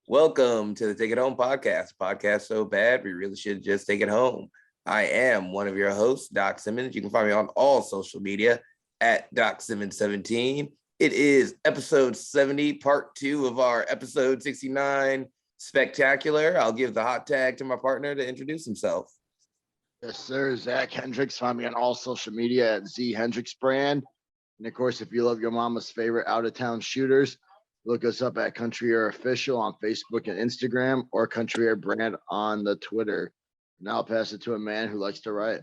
Welcome to the Take It Home podcast so bad we really should just take it home. I am one of your hosts, Doc Simmons. You can find me on all social media at Doc Simmons 17. It is episode 70, part 2 of our episode 69 spectacular. I'll give the hot tag to my partner to introduce himself. Yes, sir. Zach Hendricks. Find me on all social media at Z Hendricks Brand. And of course, if you love your mama's favorite out-of-town shooters, look us up at Country Air Official on Facebook and Instagram, or Country Air Brand on the Twitter. Now I'll pass it to a man who likes to write.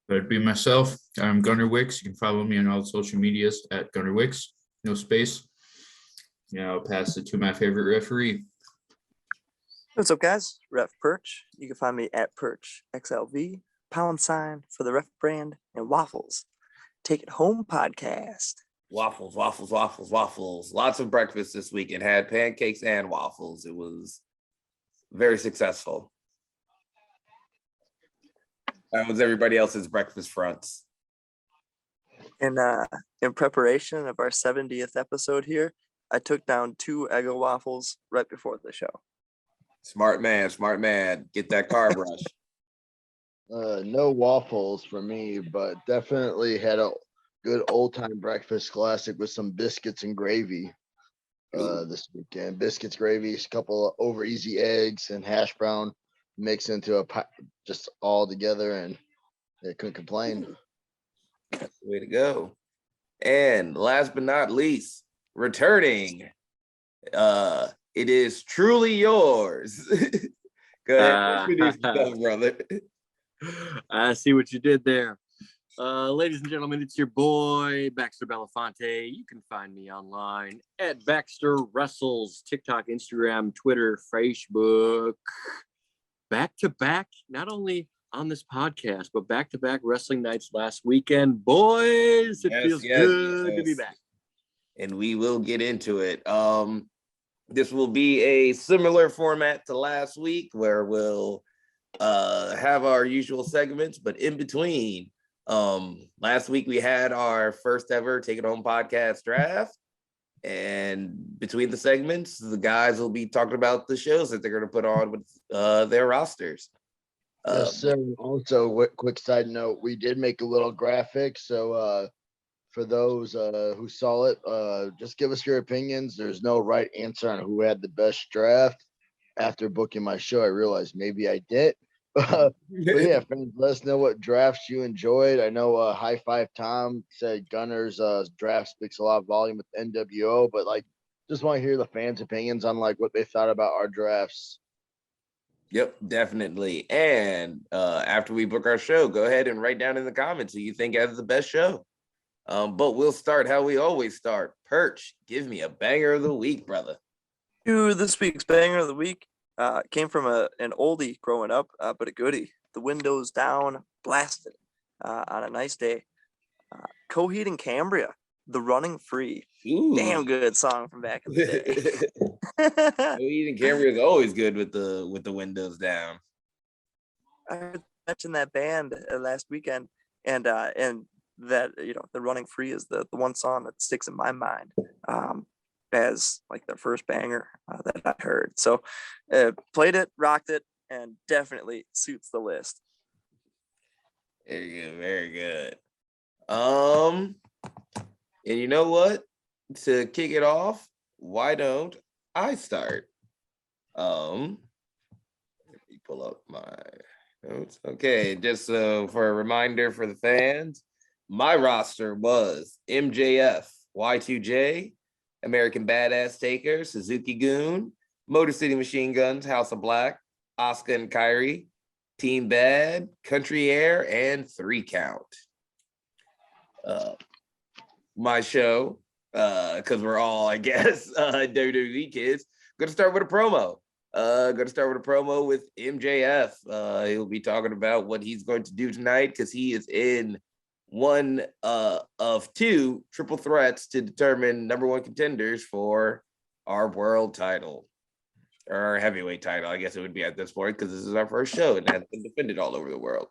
That'd be myself. I'm Gunner Wicks. You can follow me on all social medias at Gunner Wicks, no space. Now I'll pass it to my favorite referee. What's up, guys? Ref Perch. You can find me at Perch XLV, # for the Ref Brand, and Waffles. Take It Home podcast. Waffles. Lots of breakfast this week. It had pancakes and waffles. It was very successful. That was everybody else's breakfast fronts. In preparation of our 70th episode here, I took down 2 Eggo waffles right before the show. Smart man. Get that carb rush. No waffles for me, but definitely had a good old-time breakfast classic with some biscuits and gravy this weekend. Biscuits, gravy, a couple of over easy eggs and hash brown mixed into a pie, just all together, and they couldn't complain. That's the way to go. And last but not least, returning, it is truly yours. Go ahead, introduce yourself, brother. I see what you did there. Ladies and gentlemen, it's your boy, Baxter Belafonte. You can find me online at Baxter Wrestles, TikTok, Instagram, Twitter, Facebook. Back-to-back, not only on this podcast, but back-to-back wrestling nights last weekend. Boys, it feels good to be back. And we will get into it. This will be a similar format to last week, where we'll have our usual segments, but in between, last week we had our first ever Take It Home podcast draft, and between the segments, the guys will be talking about the shows that they're going to put on with their rosters. Yes, sir. Also, quick side note, we did make a little graphic, so for those who saw it, just give us your opinions. There's no right answer on who had the best draft. After booking my show, I realized maybe I did. But yeah, friends, let us know what drafts you enjoyed. I know High Five Tom said Gunner's draft speaks a lot of volume with NWO, but just want to hear the fans' opinions on what they thought about our drafts. Yep, definitely. And after we book our show, go ahead and write down in the comments who you think has the best show. But we'll start how we always start. Perch, give me a banger of the week, brother. This week's banger of the week came from an oldie growing up, but a goodie. The Windows Down, blasted on a nice day. Coheed and Cambria, The Running Free. Ooh. Damn good song from back in the day. Coheed and Cambria is always good with the windows down. I mentioned that band last weekend, and that The Running Free is the one song that sticks in my mind as their first banger that I heard. So played it, rocked it, and definitely suits the list. Very good. And you know what? To kick it off, why don't I start? Let me pull up my notes. Okay, just for a reminder for the fans, my roster was MJF, Y2J, American Badass Taker, Suzuki Goon, Motor City Machine Guns, House of Black, Asuka and Kyrie, Team Bad, Country Air, and 3 Count. My show, because we're all, I guess, WWE kids, gonna start with a promo. With MJF. He'll be talking about what he's going to do tonight, because he is in one of 2 triple threats to determine number 1 contenders for our world title, or our heavyweight title, I guess it would be at this point, because this is our first show and it has been defended all over the world.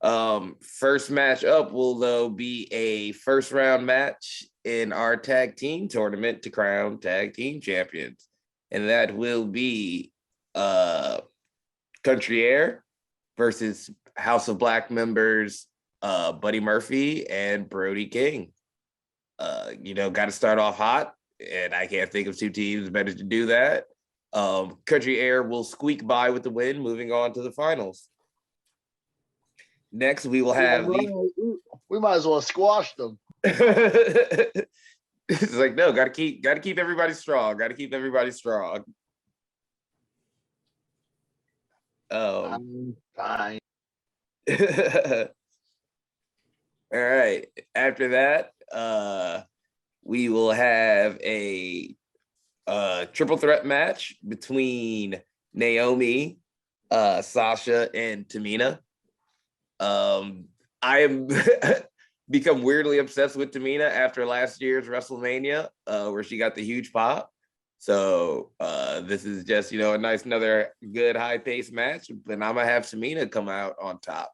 First match up will though be a first round match in our tag team tournament to crown tag team champions. and that will be Country Air versus House of Black members Buddy Murphy and Brody King. Got to start off hot, and I can't think of two teams better to do that. Country Air will squeak by with the win, moving on to the finals. Next, we will have we might as well squash them. It's like, no, gotta keep everybody strong. Fine. All right. After that, we will have a triple threat match between Naomi, Sasha, and Tamina. I am become weirdly obsessed with Tamina after last year's WrestleMania, where she got the huge pop. So this is just, a nice, another good high-paced match, and I'm gonna have Tamina come out on top.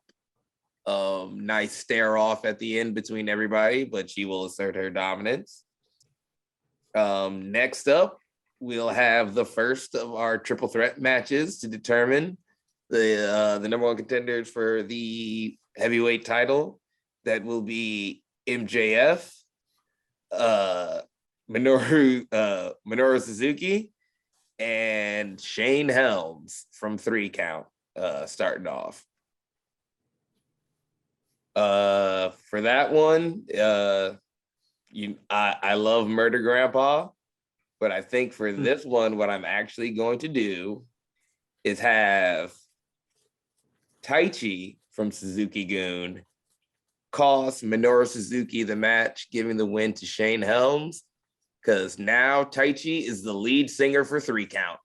Nice stare off at the end between everybody, but she will assert her dominance. Next up, we'll have the first of our triple threat matches to determine the number one contenders for the heavyweight title. That will be MJF, Minoru Suzuki, and Shane Helms from 3 Count, starting off. For that one, I love Murder Grandpa, but I think for this one, what I'm actually going to do is have Taichi from Suzuki Goon cost Minoru Suzuki the match, giving the win to Shane Helms, because now Taichi is the lead singer for 3 Count,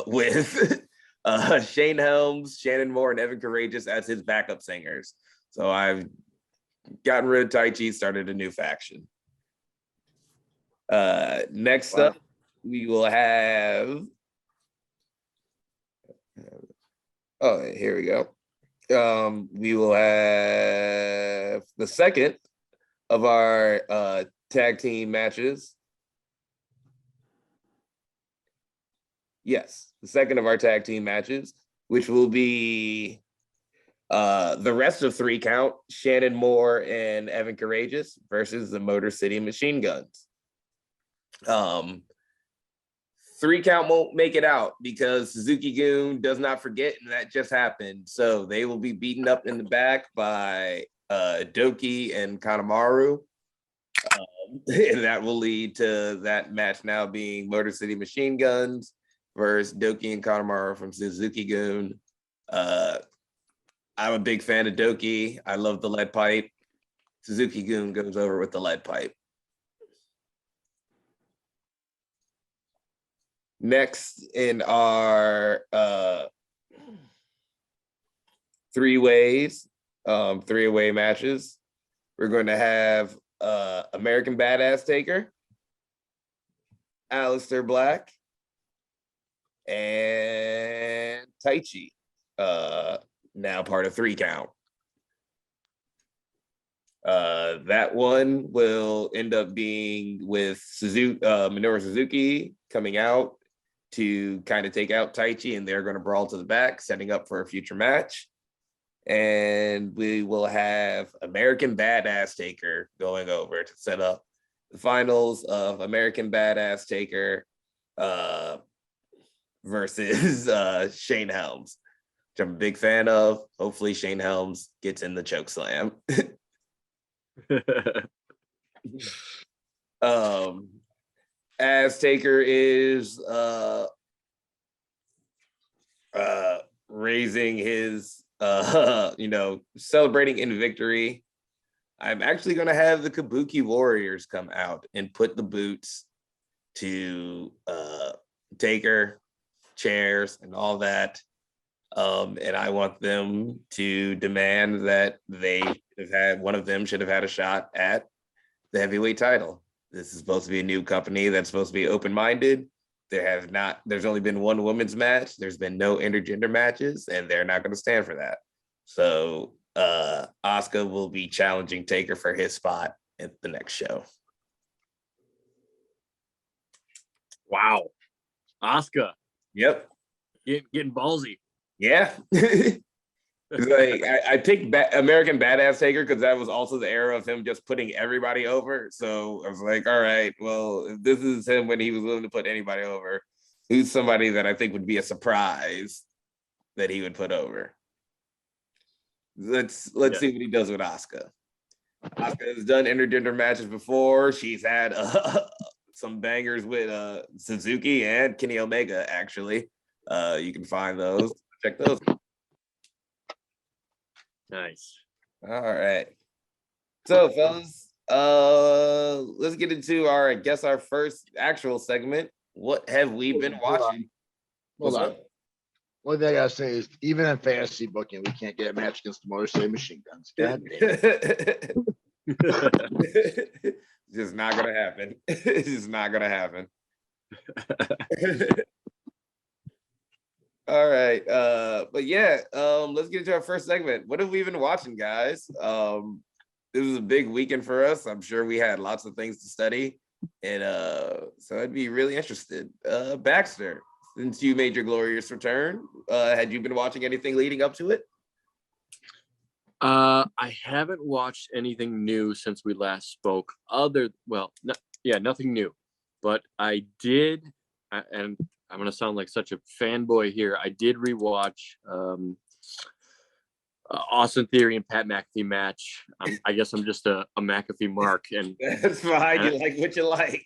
with Shane Helms, Shannon Moore, and Evan Courageous as his backup singers. So I've gotten rid of Taichi, started a new faction. Next up, we will have. Oh, here we go. We will have the second of our tag team matches. Yes, the second of our tag team matches, which will be the rest of 3 Count, Shannon Moore and Evan Courageous versus the Motor City Machine Guns. 3 Count won't make it out because Suzuki Goon does not forget, and that just happened. So they will be beaten up in the back by Doki and Kanemaru. And that will lead to that match now being Motor City Machine Guns versus Doki and Kanemaru from Suzuki Goon. I'm a big fan of Doki. I love the lead pipe. Suzuki Goon goes over with the lead pipe. Next in our three-way matches, we're going to have American Badass Taker, Aleister Black, and Taichi, now part of 3 Count. That one will end up being with Minoru Suzuki coming out to kind of take out Taichi, and they're going to brawl to the back, setting up for a future match. And we will have American Badass Taker going over to set up the finals of American Badass Taker versus Shane Helms, which I'm a big fan of. Hopefully Shane Helms gets in the choke slam. As Taker is raising his celebrating in victory, I'm actually going to have the Kabuki Warriors come out and put the boots to Taker, chairs, and all that. And I want them to demand that one of them should have had a shot at the heavyweight title. This is supposed to be a new company that's supposed to be open-minded. There's only been one women's match. There's been no intergender matches, and they're not going to stand for that. So Asuka will be challenging Taker for his spot at the next show. Wow. Asuka Yep. getting ballsy. Yeah. Like I picked American Badass Taker because that was also the era of him just putting everybody over. So I was like, all right, well, if this is him when he was willing to put anybody over, who's somebody that I think would be a surprise that he would put over? Let's see what he does with Asuka. Asuka has done intergender matches before. She's had some bangers with Suzuki and Kenny Omega, actually. You can find those. Check those. Nice. All right. So, fellas, let's get into our first actual segment. What have we been watching? Hold on. One thing I gotta say is, even in fantasy booking, we can't get a match against the Motor City Machine Guns. God damn it. Just not gonna happen. It's just not gonna happen. All right. But yeah, let's get into our first segment. What have we been watching, guys? This was a big weekend for us. I'm sure we had lots of things to study. And so I'd be really interested. Baxter, since you made your glorious return, had you been watching anything leading up to it? I haven't watched anything new since we last spoke. Nothing new. But I did, and I'm gonna sound like such a fanboy here. I did rewatch Austin Theory and Pat McAfee match. I guess I'm just a McAfee mark, and that's fine. You like what you like.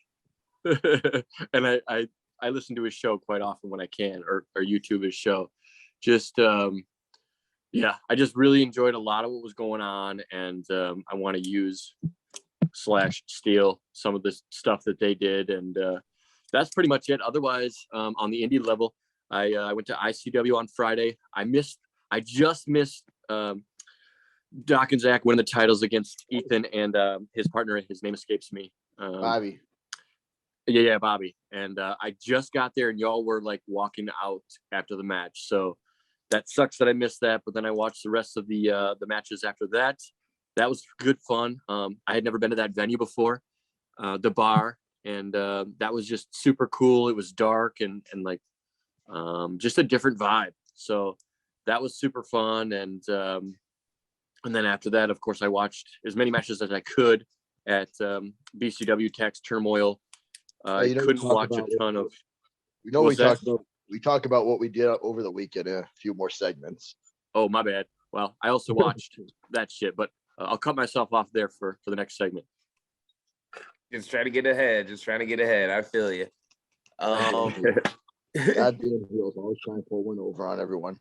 And I listen to his show quite often when I can, or YouTube his show. Just I just really enjoyed a lot of what was going on, and I want to use / steal some of the stuff that they did, and that's pretty much it. Otherwise, on the indie level, I went to ICW on Friday. I just missed Doc and Zach winning the titles against Ethan and his partner. His name escapes me. Bobby. Yeah, Bobby. And I just got there, and y'all were like walking out after the match. So that sucks that I missed that. But then I watched the rest of the matches after that. That was good fun. I had never been to that venue before, the bar, and that was just super cool. It was dark and like just a different vibe. So that was super fun. And then after that, of course, I watched as many matches as I could at BCW Tax Turmoil. I couldn't watch a ton of. We talked about what we did over the weekend in a few more segments. Oh, my bad. Well, I also watched that shit, but I'll cut myself off there for the next segment. Just trying to get ahead. I feel you. Goddamn heels, always trying to pull one over on everyone.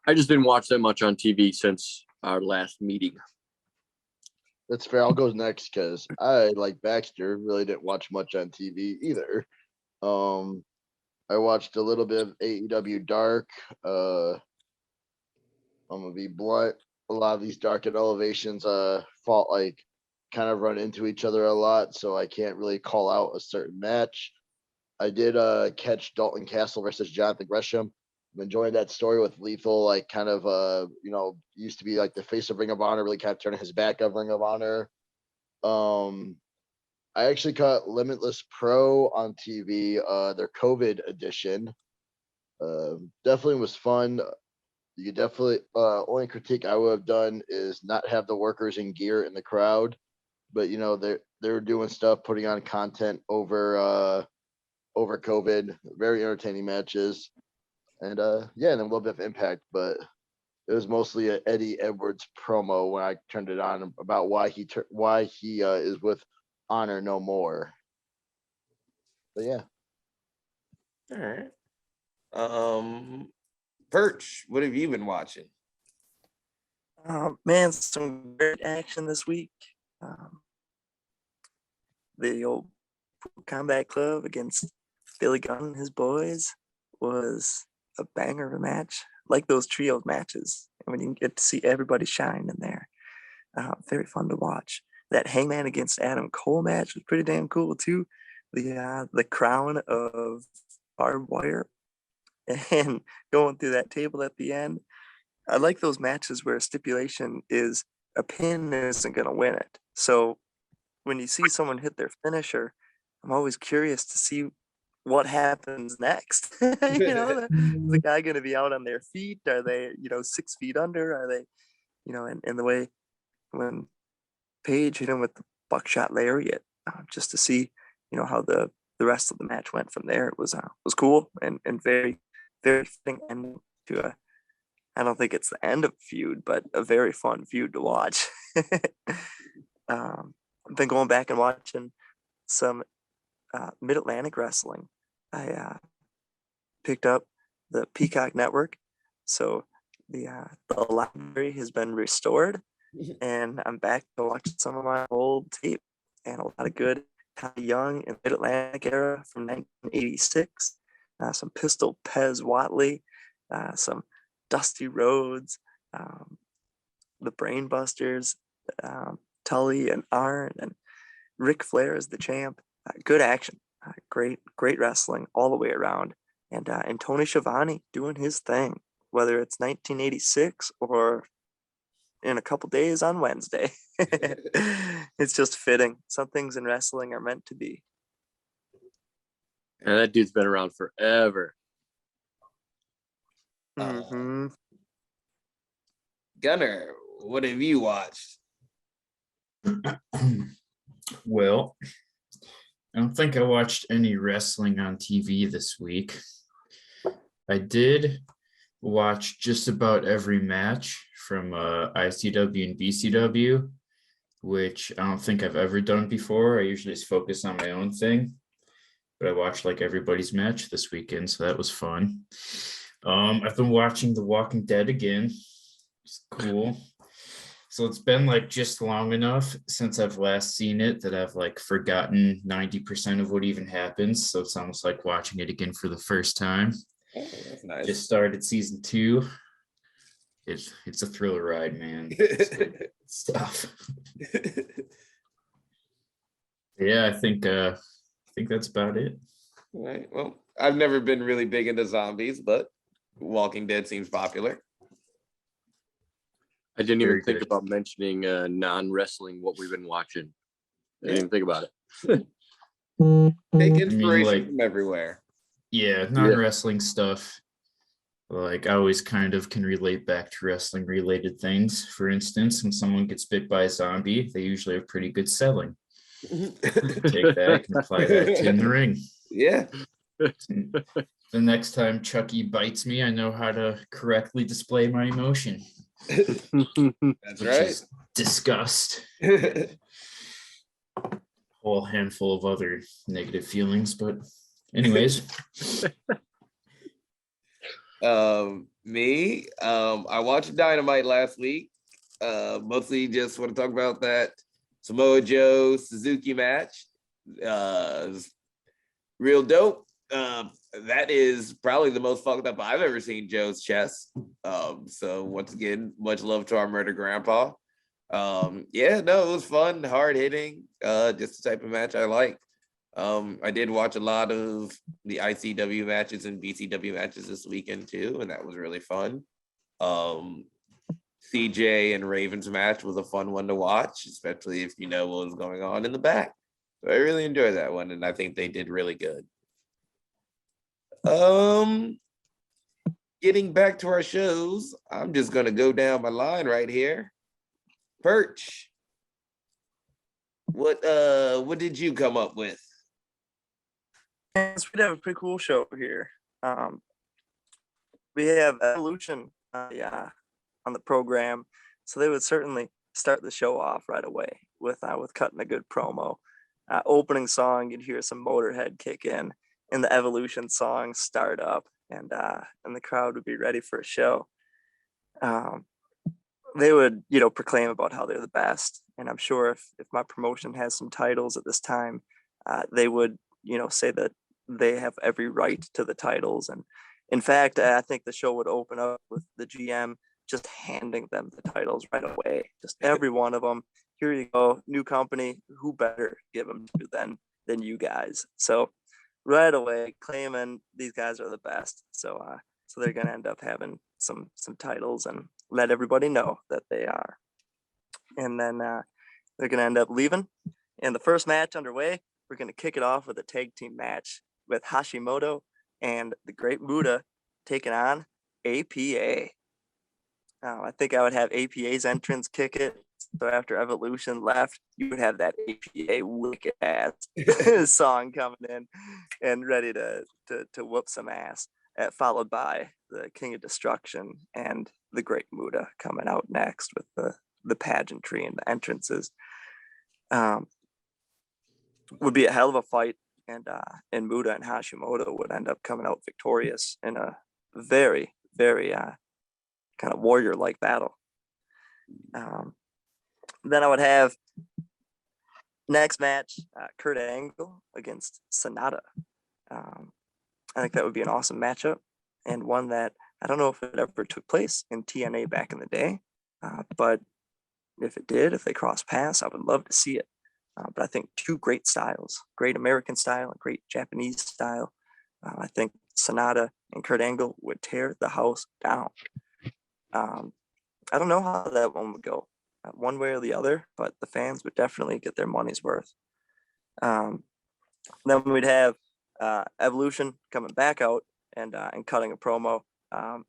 I just didn't watch that much on TV since our last meeting. That's fair. I'll go next because I, like Baxter, really didn't watch much on TV either. I watched a little bit of AEW Dark. I'm gonna be blunt. A lot of these Dark and Elevations fought like kind of run into each other a lot, so I can't really call out a certain match. I did catch Dalton Castle versus Jonathan Gresham. I'm enjoying that story with Lethal, like kind of used to be like the face of Ring of Honor, really kind of turning his back on Ring of Honor. I actually caught Limitless Pro on TV, their COVID edition. Definitely was fun. You could definitely only critique I would have done is not have the workers in gear in the crowd, but they're doing stuff, putting on content over COVID. Very entertaining matches, and and then a little bit of Impact, but it was mostly an Eddie Edwards promo when I turned it on about why he is with Honor no more. But yeah. All right. Perch, what have you been watching? Man, some great action this week. The old Combat Club against Billy Gunn and his boys was a banger of a match. Like those trio matches, and when you get to see everybody shine in there, very fun to watch. That Hangman against Adam Cole match was pretty damn cool too. The crown of barbed wire and going through that table at the end. I like those matches where a stipulation is a pin isn't going to win it. So when you see someone hit their finisher, I'm always curious to see what happens next? Is the guy going to be out on their feet? Are they, 6 feet under? Are they, in the way when Page hit him with the buckshot lariat, just to see, how the rest of the match went from there. It was cool and very, very fitting ending to I don't think it's the end of a feud, but a very fun feud to watch. I've been going back and watching some Mid-Atlantic wrestling. I picked up the Peacock Network, so the library has been restored, and I'm back to watch some of my old tape and a lot of good Young and Mid-Atlantic era from 1986. Some Pistol Pez Watley, some Dusty Rhodes, the Brainbusters, Tully and Arn, and Ric Flair as the champ. Good action, great wrestling all the way around, and Tony Schiavone doing his thing, whether it's 1986 or in a couple days on Wednesday. It's just fitting. Some things in wrestling are meant to be. And that dude's been around forever. Mm-hmm. Gunner, what have you watched? Well, I don't think I watched any wrestling on TV this week. I did watch just about every match from ICW and BCW, which I don't think I've ever done before. I usually just focus on my own thing, but I watched like everybody's match this weekend, so that was fun. I've been watching The Walking Dead again. It's cool. So it's been like just long enough since I've last seen it that I've like forgotten 90% of what even happens. So it's almost like watching it again for the first time. Oh, that's nice. Just started season 2. It's a thriller ride, man. It's good stuff. Yeah, I think that's about it. All right. Well, I've never been really big into zombies, but Walking Dead seems popular. I didn't Very even think good. about mentioning non-wrestling what we've been watching. I didn't even think about it. Take inspiration like- from everywhere. Yeah, non-wrestling stuff. Like I always kind of can relate back to wrestling related things. For instance, when someone gets bit by a zombie, they usually have pretty good selling. Take that and apply that to in the ring. Yeah. The next time Chucky bites me, I know how to correctly display my emotion. That's Which right. is disgust. Whole handful of other negative feelings, but anyways. Me, I watched Dynamite last week. Mostly just want to talk about that Samoa Joe Suzuki match. Real dope. That is probably the most fucked up I've ever seen Joe's chest. So once again, much love to our murder grandpa. Yeah, no, it was fun, hard hitting, just the type of match I like. I did watch a lot of the ICW matches and BCW matches this weekend too, and that was really fun. CJ and Ravens match was a fun one to watch, especially if you know what was going on in the back. So I really enjoyed that one, and I think they did really good. Getting back to our shows, I'm just gonna go down my line right here. Perch, what did you come up with? Yes, we have a pretty cool show here. We have Evolution on the program, so they would certainly start the show off right away with cutting a good promo. Opening song, you'd hear some Motorhead kick in, and the Evolution song start up, and the crowd would be ready for a show. They would, proclaim about how they're the best, and I'm sure if my promotion has some titles at this time, they would, say that they have every right to the titles. And in fact, I think the show would open up with the GM just handing them the titles right away, just every one of them. Here you go, new company. Who better give them to than you guys? So right away, claiming these guys are the best. So they're gonna end up having some titles and let everybody know that they are. And then they're gonna end up leaving. And the first match underway, we're gonna kick it off with a tag team match. with Hashimoto and the Great Muda taking on APA. I think I would have APA's entrance kick it. So after Evolution left, you would have that APA wicked ass song coming in and ready to whoop some ass. Followed by the King of Destruction and the Great Muda coming out next with the pageantry and the entrances. Would be a hell of a fight, and Muda and Hashimoto would end up coming out victorious in a very, very kind of warrior-like battle. Then I would have next match, Kurt Angle against Sonata. I think that would be an awesome matchup, and one that I don't know if it ever took place in TNA back in the day, but if it did, if they crossed paths, I would love to see it. But I think two great styles, great American style and great Japanese style. I think Sonata and Kurt Angle would tear the house down. I don't know how that one would go, one way or the other, but the fans would definitely get their money's worth. Then we'd have Evolution coming back out and cutting a promo.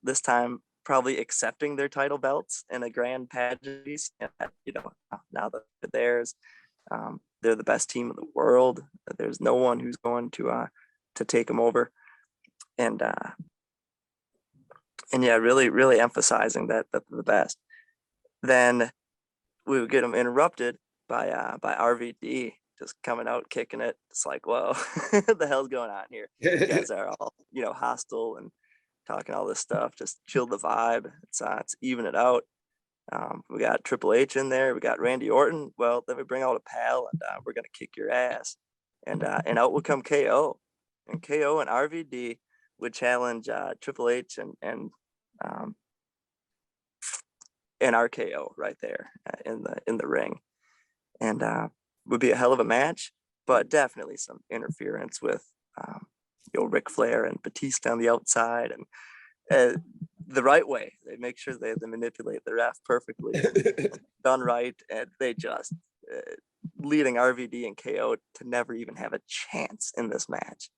This time, probably accepting their title belts in a grand pageant. Now that they're theirs, they're the best team in the world. There's no one who's going to take them over, and yeah, really, really emphasizing that they're the best. Then we would get them interrupted by RVD just coming out kicking it. It's like, whoa, what the hell's going on here? You guys are all hostile and talking all this stuff. Just chill the vibe. It's even it out. We got Triple H in there. We got Randy Orton. Well, then we bring out a pal, and we're gonna kick your ass. And out would come KO, and KO and RVD would challenge Triple H and RKO right there in the ring, and would be a hell of a match, but definitely some interference with Ric Flair and Batista on the outside, and the right way. They make sure they manipulate the ref perfectly, done right, and they just leading RVD and KO to never even have a chance in this match.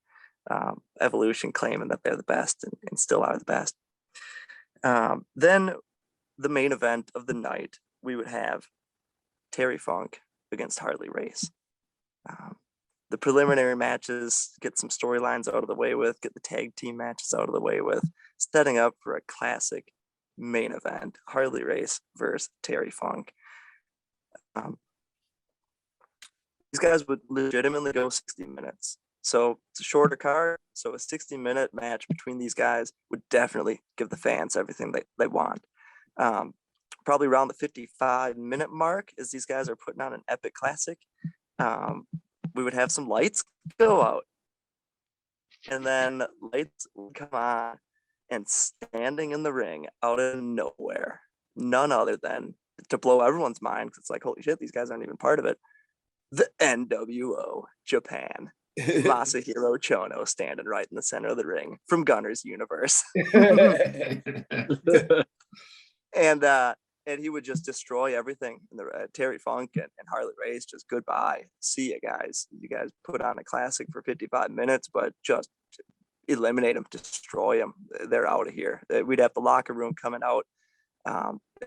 Evolution claiming that they're the best and still are the best. Then the main event of the night, we would have Terry Funk against Harley Race. The preliminary matches, get some storylines out of the way with, get the tag team matches out of the way with, setting up for a classic main event, Harley Race versus Terry Funk. These guys would legitimately go 60 minutes. So it's a shorter card. So a 60-minute match between these guys would definitely give the fans everything they want. Probably around the 55-minute mark, as these guys are putting on an epic classic, we would have some lights go out. And then lights would come on, and standing in the ring out of nowhere, none other than, to blow everyone's mind, because it's like, holy shit, these guys aren't even part of it, the NWO Japan. Masahiro Chono standing right in the center of the ring from Gunner's Universe. And he would just destroy everything. And Terry Funk and Harley Race, just goodbye. See you guys. You guys put on a classic for 55 minutes, but just eliminate them, destroy them. They're out of here. We'd have the locker room coming out.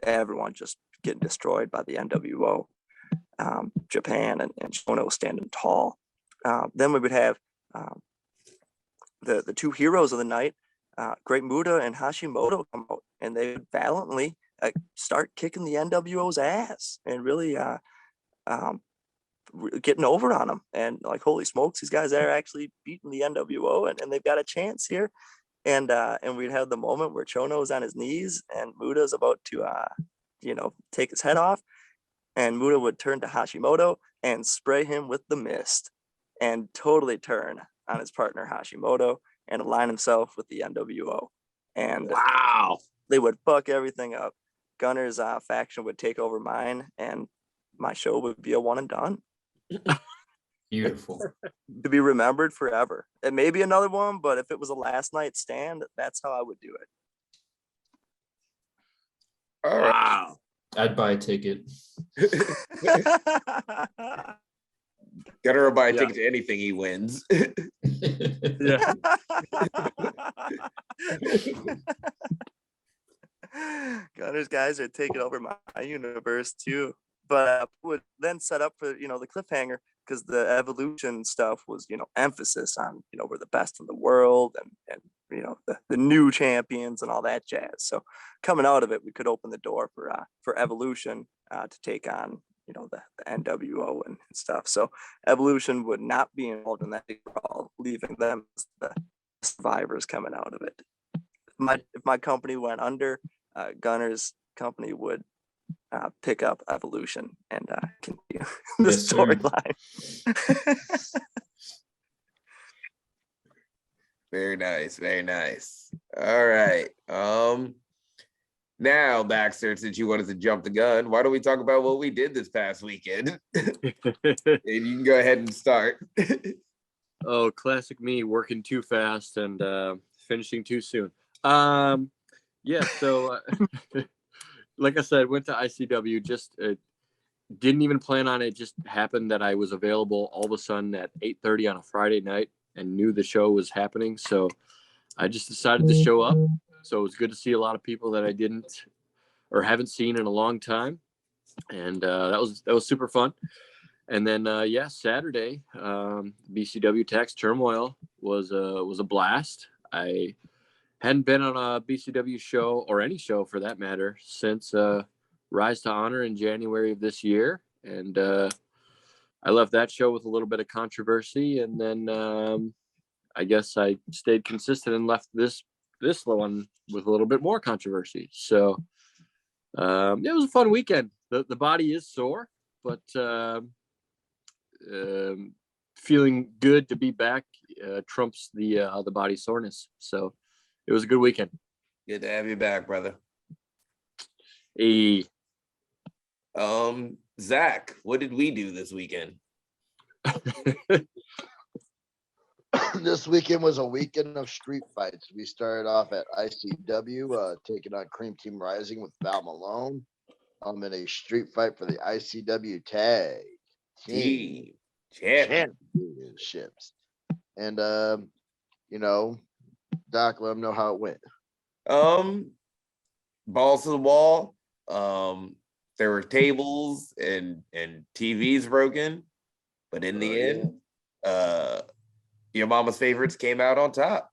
Everyone just getting destroyed by the NWO. Japan and Chono standing tall. Then we would have the two heroes of the night, Great Muda and Hashimoto, come out, and they would valiantly start kicking the NWO's ass and really getting over on them. And like, holy smokes, these guys are actually beating the NWO, and they've got a chance here. And we'd have the moment where Chono's on his knees and Muda's about to take his head off, and Muda would turn to Hashimoto and spray him with the mist and totally turn on his partner Hashimoto and align himself with the NWO. And Wow, they would fuck everything up. Gunner's faction would take over mine, and my show would be a one and done. Beautiful. To be remembered forever. It may be another one, but if it was a last night stand, that's how I would do it. All right. wow. I'd buy a ticket. Gunner will buy a Yeah. ticket to anything he wins. Yeah. Gunner's guys are taking over my universe too, but would then set up for the cliffhanger because the evolution stuff was emphasis on we're the best in the world and the new champions and all that jazz. So coming out of it, we could open the door for evolution to take on the NWO and stuff. So evolution would not be involved in that brawl, leaving them as the survivors coming out of it. If my company went under, Gunner's company would pick up evolution and continue the Yes, sir. storyline. Very nice, very nice. All right. Now, Baxter, since you wanted to jump the gun, why don't we talk about what we did this past weekend? And you can go ahead and start. Oh, classic me, working too fast and finishing too soon. Yeah, so like I said, went to ICW, just didn't even plan on it. Just happened that I was available all of a sudden at 8:30 on a Friday night and knew the show was happening. So I just decided to show up. So it was good to see a lot of people that I didn't or haven't seen in a long time. And that was super fun. And then Saturday, BCW Tax Turmoil was a blast. I hadn't been on a BCW show or any show for that matter since Rise to Honor in January of this year. And I left that show with a little bit of controversy. And then I guess I stayed consistent and left this one with a little bit more controversy. So it was a fun weekend. The body is sore, but feeling good to be back trumps the body soreness. So it was a good weekend. Good to have you back, brother. Hey. Zach, what did we do this weekend? This weekend was a weekend of street fights. We started off at ICW, taking on Cream Team Rising with Val Malone. In a street fight for the ICW Tag Team Championships. And Doc, let them know how it went. Balls to the wall. There were tables and TVs broken, but in the end, your mama's favorites came out on top.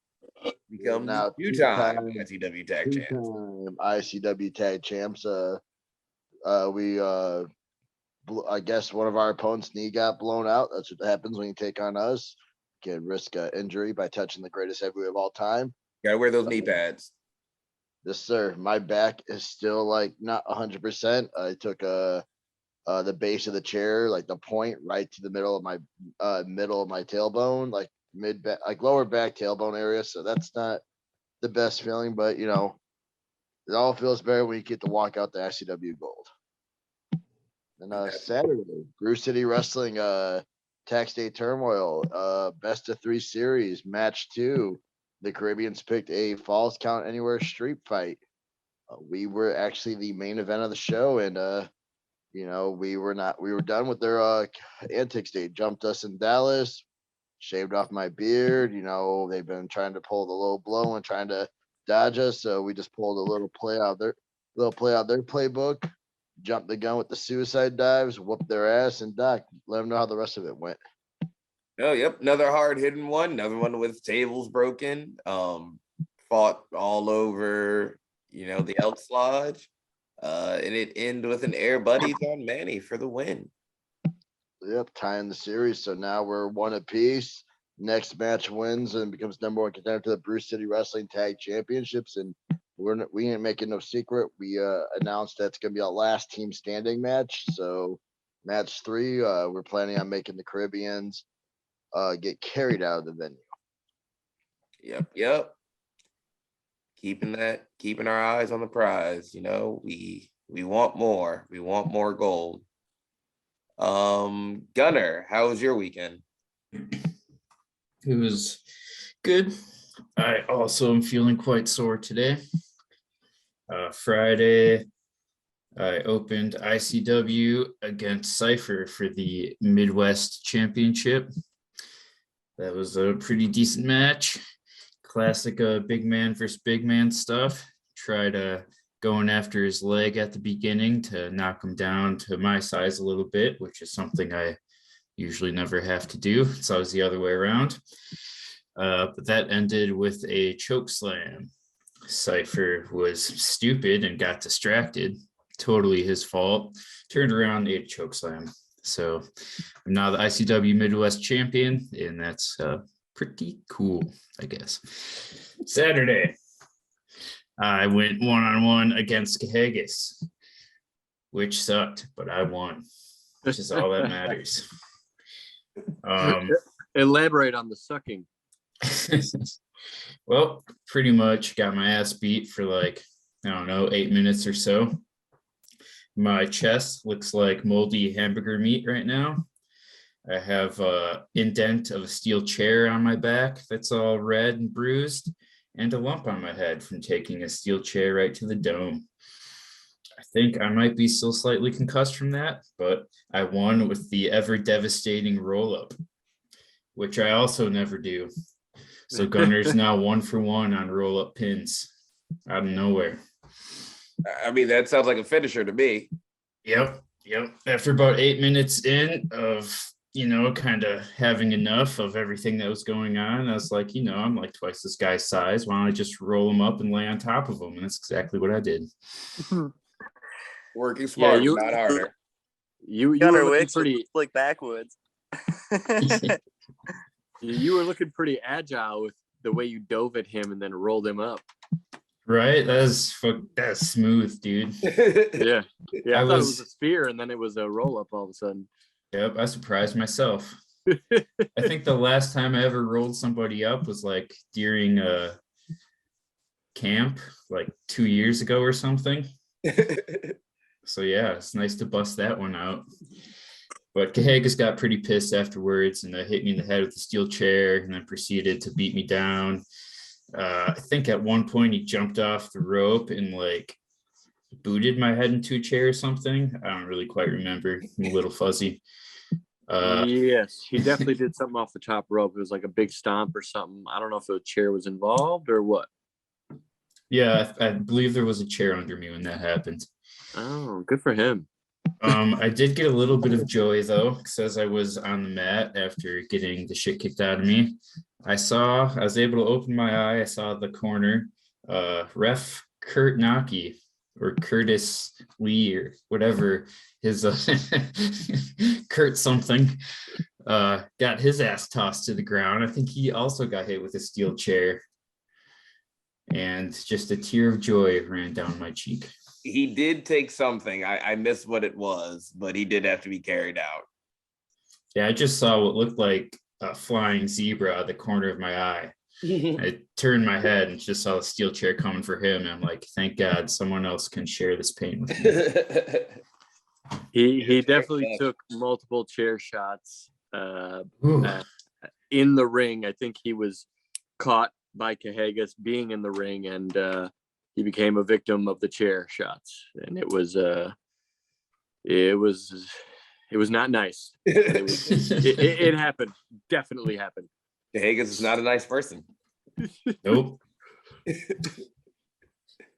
Become now two-time ICW Tag Champs. ICW Tag Champs. I guess one of our opponents' knee got blown out. That's what happens when you take on us. You can risk injury by touching the greatest heavyweight of all time. Gotta wear those knee pads. Yes, sir. My back is still not 100%. I took the base of the chair, the point, right to the middle of my tailbone, mid back, lower back tailbone area. So that's not the best feeling, but it all feels better when you get to walk out the ICW Gold. And Saturday, Brew City Wrestling, Tax Day Turmoil, best of 3 series, match 2. The Caribbeans picked a Falls Count Anywhere street fight. We were actually the main event of the show, and we were done with their antics. They jumped us in Dallas, shaved off my beard. They've been trying to pull the low blow and trying to dodge us, so we just pulled a little play out their playbook, jumped the gun with the suicide dives, whooped their ass, and Doc, let them know how the rest of it went. Oh, yep. Another hard-hitting one. Another one with tables broken. Fought all over, the Elks Lodge. And it ended with an Air Buddies on Manny for the win. Yep, tying the series. So now we're 1 apiece. Next match wins and becomes #1 contender to the Brew City Wrestling Tag Championships. And we ain't making no secret. We announced that it's going to be a last team standing match. So match 3, we're planning on making the Caribbeans get carried out of the venue. Yep. Keeping our eyes on the prize. We want more. We want more gold. Gunner, how was your weekend? It was good. I also am feeling quite sore today. Friday, I opened ICW against Cypher for the Midwest Championship. That was a pretty decent match. Classic big man versus big man stuff. Tried going after his leg at the beginning to knock him down to my size a little bit, which is something I usually never have to do. It's always the other way around. But that ended with a choke slam. Cypher was stupid and got distracted. Totally his fault. Turned around, ate a choke slam. So I'm now the ICW Midwest champion, and that's pretty cool, I guess. Saturday, I went one-on-one against Cahagas, which sucked, but I won, which is all that matters. Elaborate on the sucking. Well, pretty much got my ass beat for like, I don't know, 8 minutes or so. My chest looks like moldy hamburger meat right now. I have an indent of a steel chair on my back that's all red and bruised, and a lump on my head from taking a steel chair right to the dome. I think I might be still slightly concussed from that, but I won with the ever devastating roll-up, which I also never do. So Gunner's now 1 for 1 on roll-up pins out of nowhere. I mean, that sounds like a finisher to me. Yep. After about 8 minutes in of, kind of having enough of everything that was going on, I was like, I'm like twice this guy's size. Why don't I just roll him up and lay on top of him? And that's exactly what I did. Working smarter, not harder. You Gunner were looking Wicks pretty like backwoods. You were looking pretty agile with the way you dove at him and then rolled him up. Right? That's smooth, dude. Yeah. I thought it was a was spear and then it was a roll up all of a sudden. Yep, I surprised myself. I think the last time I ever rolled somebody up was like during a camp like 2 years ago or something. So yeah, it's nice to bust that one out. But Cahagas got pretty pissed afterwards and hit me in the head with a steel chair and then proceeded to beat me down. I think at one point he jumped off the rope and like booted my head into a chair or something. I don't really quite remember. I'm a little fuzzy. Yes, he definitely did something off the top rope. It was like a big stomp or something. I don't know if the chair was involved or what. Yeah, I believe there was a chair under me when that happened. Oh, good for him. I did get a little bit of joy though, because as I was on the mat after getting the shit kicked out of me, I was able to open my eye. I saw the corner, ref Kurt Naki or Curtis Lee or whatever his Kurt something got his ass tossed to the ground. I think he also got hit with a steel chair, and just a tear of joy ran down my cheek. He did take something. I missed what it was, but he did have to be carried out. Yeah, I just saw what looked like a flying zebra out of the corner of my eye. I turned my head and just saw the steel chair coming for him. And I'm like, thank God someone else can share this pain with me. He definitely took multiple chair shots in the ring. I think he was caught by Cahagas being in the ring, and he became a victim of the chair shots, and it was not nice. It happened. Definitely happened. Hagens is not a nice person. Nope.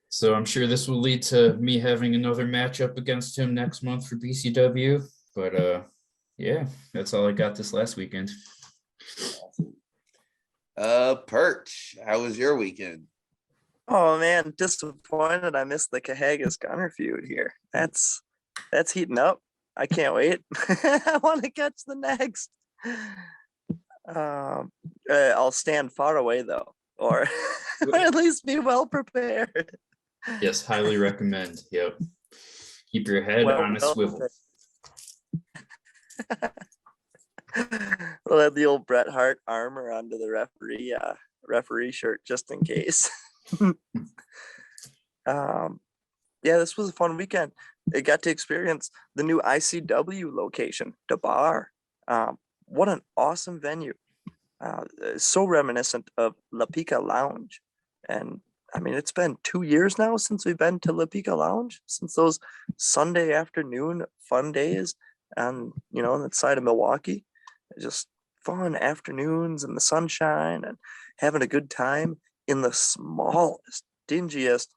So I'm sure this will lead to me having another matchup against him next month for BCW. But yeah, that's all I got this last weekend. Perch, how was your weekend? Oh man, disappointed I missed the Cahagas Gunner feud here. That's heating up. I can't wait. I want to catch the next. I'll stand far away though, or at least be well prepared. Yes, highly recommend. Yep. Keep your head on a swivel. We'll have the old Bret Hart armor onto the referee shirt just in case. Yeah, this was a fun weekend. I got to experience the new ICW location, the bar. What an awesome venue. So reminiscent of La Pica Lounge. And I mean, it's been 2 years now since we've been to La Pica Lounge, since those Sunday afternoon fun days on, on that side of Milwaukee. Just fun afternoons in the sunshine and having a good time in the smallest, dingiest,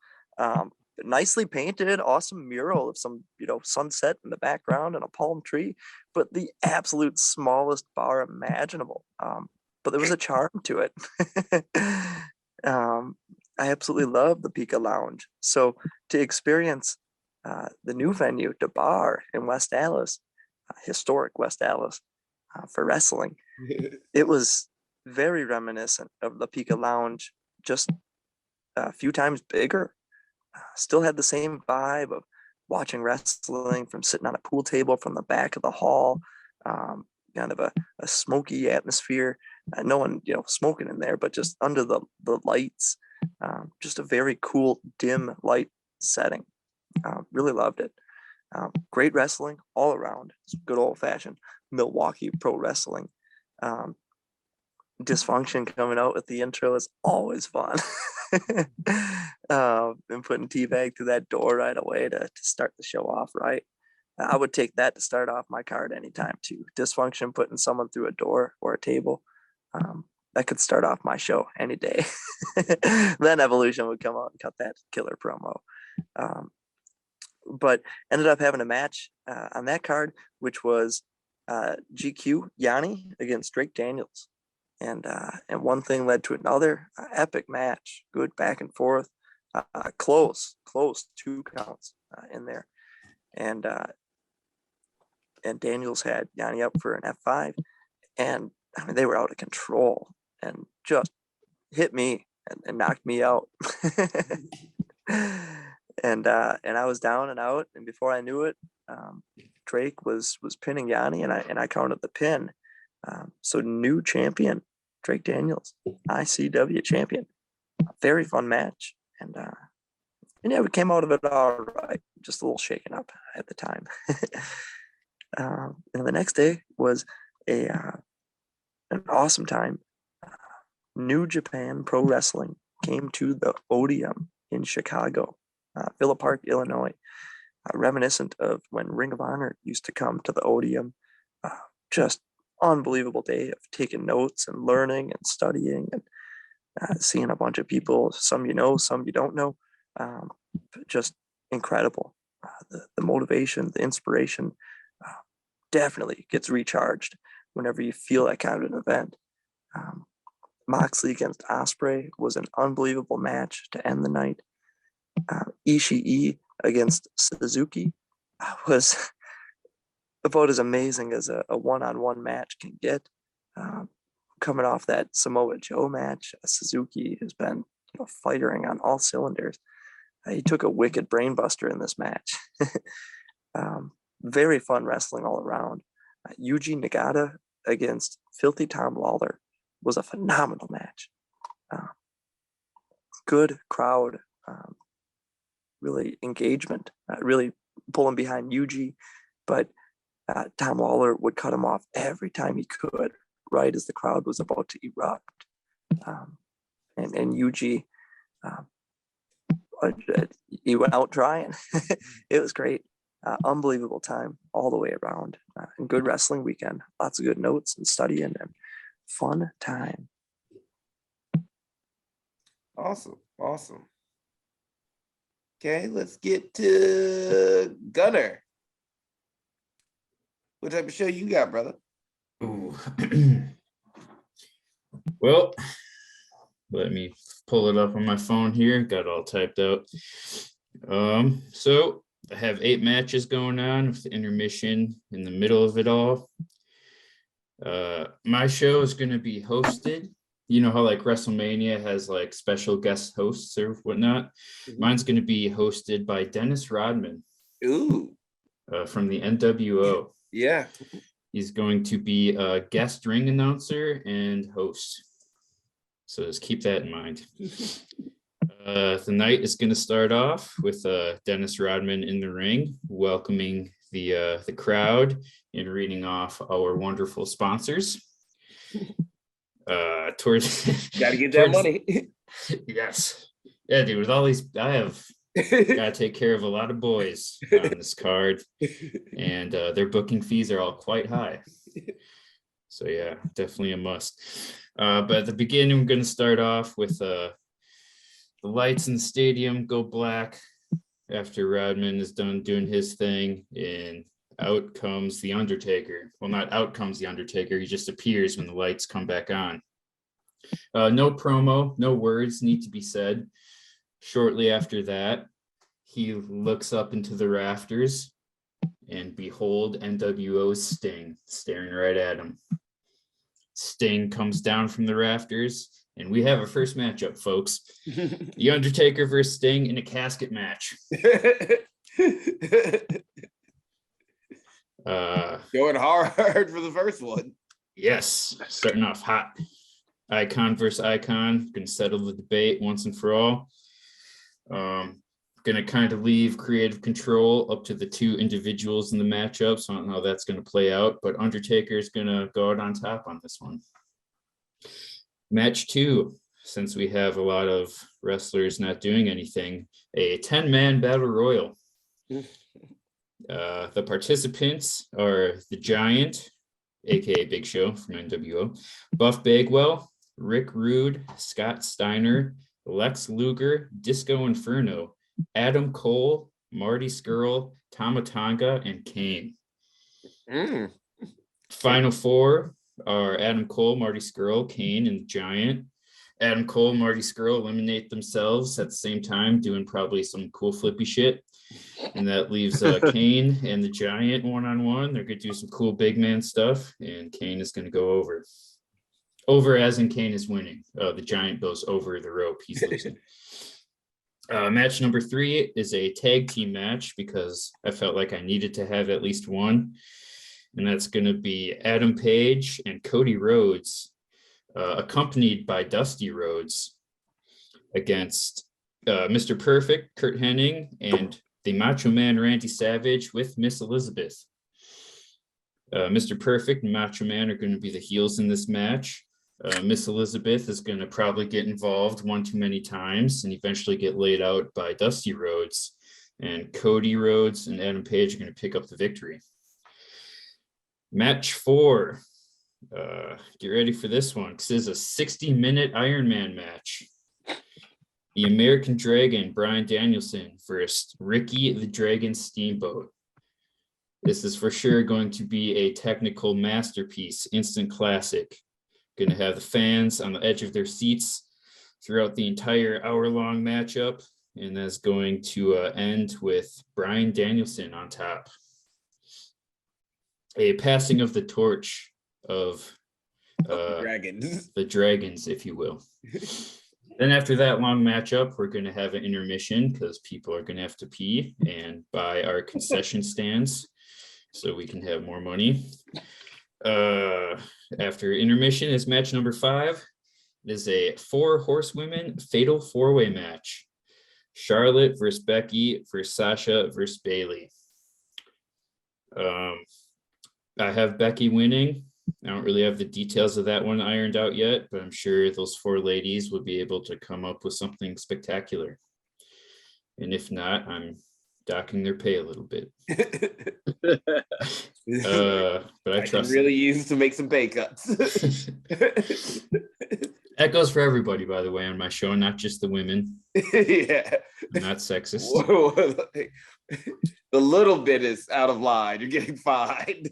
nicely painted, awesome mural of some, sunset in the background and a palm tree, but the absolute smallest bar imaginable. But there was a charm to it. I absolutely love the Pika Lounge. So to experience the new venue, the bar in West Allis, historic West Allis, for wrestling, it was very reminiscent of the Pika Lounge, just a few times bigger. Still had the same vibe of watching wrestling from sitting on a pool table from the back of the hall, kind of a smoky atmosphere. No one, smoking in there, but just under the lights, just a very cool dim light setting. Really loved it. Great wrestling all around. Good old fashioned Milwaukee pro wrestling. Dysfunction coming out with the intro is always fun. And putting Teabag through that door right away to start the show off right. I would take that to start off my card anytime too. Dysfunction putting someone through a door or a table. That could start off my show any day. Then Evolution would come out and cut that killer promo. But ended up having a match on that card, which was GQ Yanni against Drake Daniels. And one thing led to another epic match, good back and forth, close 2 counts in there. And Daniels had Yanni up for an F5, and I mean, they were out of control and just hit me and knocked me out. And I was down and out, and before I knew it, Drake was pinning Yanni, and I counted the pin. So new champion, Drake Daniels, ICW champion. Very fun match, and yeah, we came out of it all right. Just a little shaken up at the time. And the next day was an awesome time. New Japan Pro Wrestling came to the Odeum in Chicago, Villa Park, Illinois, reminiscent of when Ring of Honor used to come to the Odeum. Just unbelievable day of taking notes and learning and studying and seeing a bunch of people, some you know, some you don't know. Just incredible. The motivation, the inspiration definitely gets recharged whenever you feel that kind of an event. Moxley against Ospreay was an unbelievable match to end the night. Ishii against Suzuki was about as amazing as a one-on-one match can get. Coming off that Samoa Joe match, Suzuki has been firing on all cylinders. He took a wicked brainbuster in this match. Very fun wrestling all around. Yuji Nagata against Filthy Tom Lawler was a phenomenal match. Good crowd, really engagement, really pulling behind Yuji, but Tom Lawler would cut him off every time he could, right as the crowd was about to erupt. And Yuji, he went out trying. It was great. Unbelievable time all the way around. And good wrestling weekend. Lots of good notes and studying and fun time. Awesome. Okay, let's get to Gunner. What type of show you got, brother? Ooh. Well, let me pull it up on my phone here. Got it all typed out. So I have 8 matches going on with the intermission in the middle of it all. My show is going to be hosted. You know how like WrestleMania has like special guest hosts or whatnot? Mm-hmm. Mine's going to be hosted by Dennis Rodman. Ooh. From the NWO. Yeah. He's going to be a guest ring announcer and host. So just keep that in mind. The night is going to start off with Dennis Rodman in the ring, welcoming the crowd and reading off our wonderful sponsors. Gotta get that money. Yes. Yeah, dude, with all these, I have gotta take care of a lot of boys on this card, and their booking fees are all quite high. So yeah, definitely a must. But at the beginning, we're going to start off with the lights in the stadium go black after Rodman is done doing his thing, and out comes the Undertaker. Well, not out comes the Undertaker. He just appears when the lights come back on. No promo, no words need to be said. Shortly after that, he looks up into the rafters, and behold, NWO's Sting staring right at him. Sting comes down from the rafters, and we have our first matchup, folks. The Undertaker versus Sting in a casket match. Going hard for the first one. Yes, starting off hot. Icon versus icon, gonna settle the debate once and for all. Gonna kind of leave creative control up to the two individuals in the matchup. So I don't know how that's gonna play out, but Undertaker is gonna go out on top on this one. Match 2, since we have a lot of wrestlers not doing anything, a 10-man battle royal. The participants are the Giant, aka Big Show from NWO, Buff Bagwell, Rick Rude, Scott Steiner, Lex Luger, Disco Inferno, Adam Cole, Marty Scurll, Tama Tonga, and Kane. Final 4 are Adam Cole, Marty Scurll, Kane, and the Giant. Adam Cole, Marty Scurll eliminate themselves at the same time, doing probably some cool flippy shit. And that leaves Kane and the Giant one-on-one. They're going to do some cool big man stuff, and Kane is going to go over. Over as in Kane is winning. The Giant goes over the rope. He's losing. Match number 3 is a tag team match because I felt like I needed to have at least one. And that's going to be Adam Page and Cody Rhodes, accompanied by Dusty Rhodes, against Mr. Perfect, Kurt Hennig, and the Macho Man Randy Savage with Miss Elizabeth. Mr. Perfect and Macho Man are going to be the heels in this match. Miss Elizabeth is going to probably get involved one too many times and eventually get laid out by Dusty Rhodes. And Cody Rhodes and Adam Page are going to pick up the victory. Match 4. Get ready for this one because this is a 60-minute Iron Man match. The American Dragon, Bryan Danielson, versus Ricky the Dragon Steamboat. This is for sure going to be a technical masterpiece, instant classic. Going to have the fans on the edge of their seats throughout the entire hour-long matchup, and that's going to end with Bryan Danielson on top. A passing of the torch of the dragons, if you will. Then after that long matchup, we're going to have an intermission because people are going to have to pee and buy our concession stands so we can have more money. After intermission is match number 5. It is a 4 horsewomen fatal 4-way match. Charlotte versus Becky versus Sasha versus Bayley. I have Becky winning. I don't really have the details of that one ironed out yet, but I'm sure those 4 ladies will be able to come up with something spectacular. And if not, I'm docking their pay a little bit. But I trust really use to make some pay cuts. That goes for everybody, by the way, on my show, not just the women. Yeah. I'm not sexist. Whoa. The little bit is out of line. You're getting fined.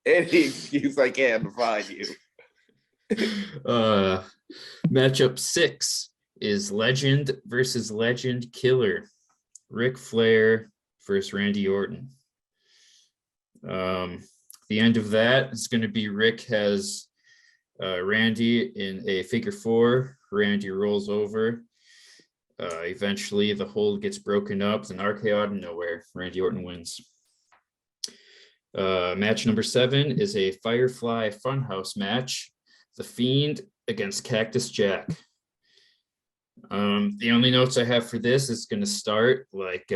Any excuse I can to find you. Matchup 6 is Legend versus Legend Killer. Ric Flair versus Randy Orton. The end of that is going to be Rick has Randy in a figure 4. Randy rolls over. Eventually, the hold gets broken up. Then RKO out of nowhere. Randy Orton wins. Match number 7 is a Firefly Funhouse match. The Fiend against Cactus Jack. The only notes I have for this is going to start like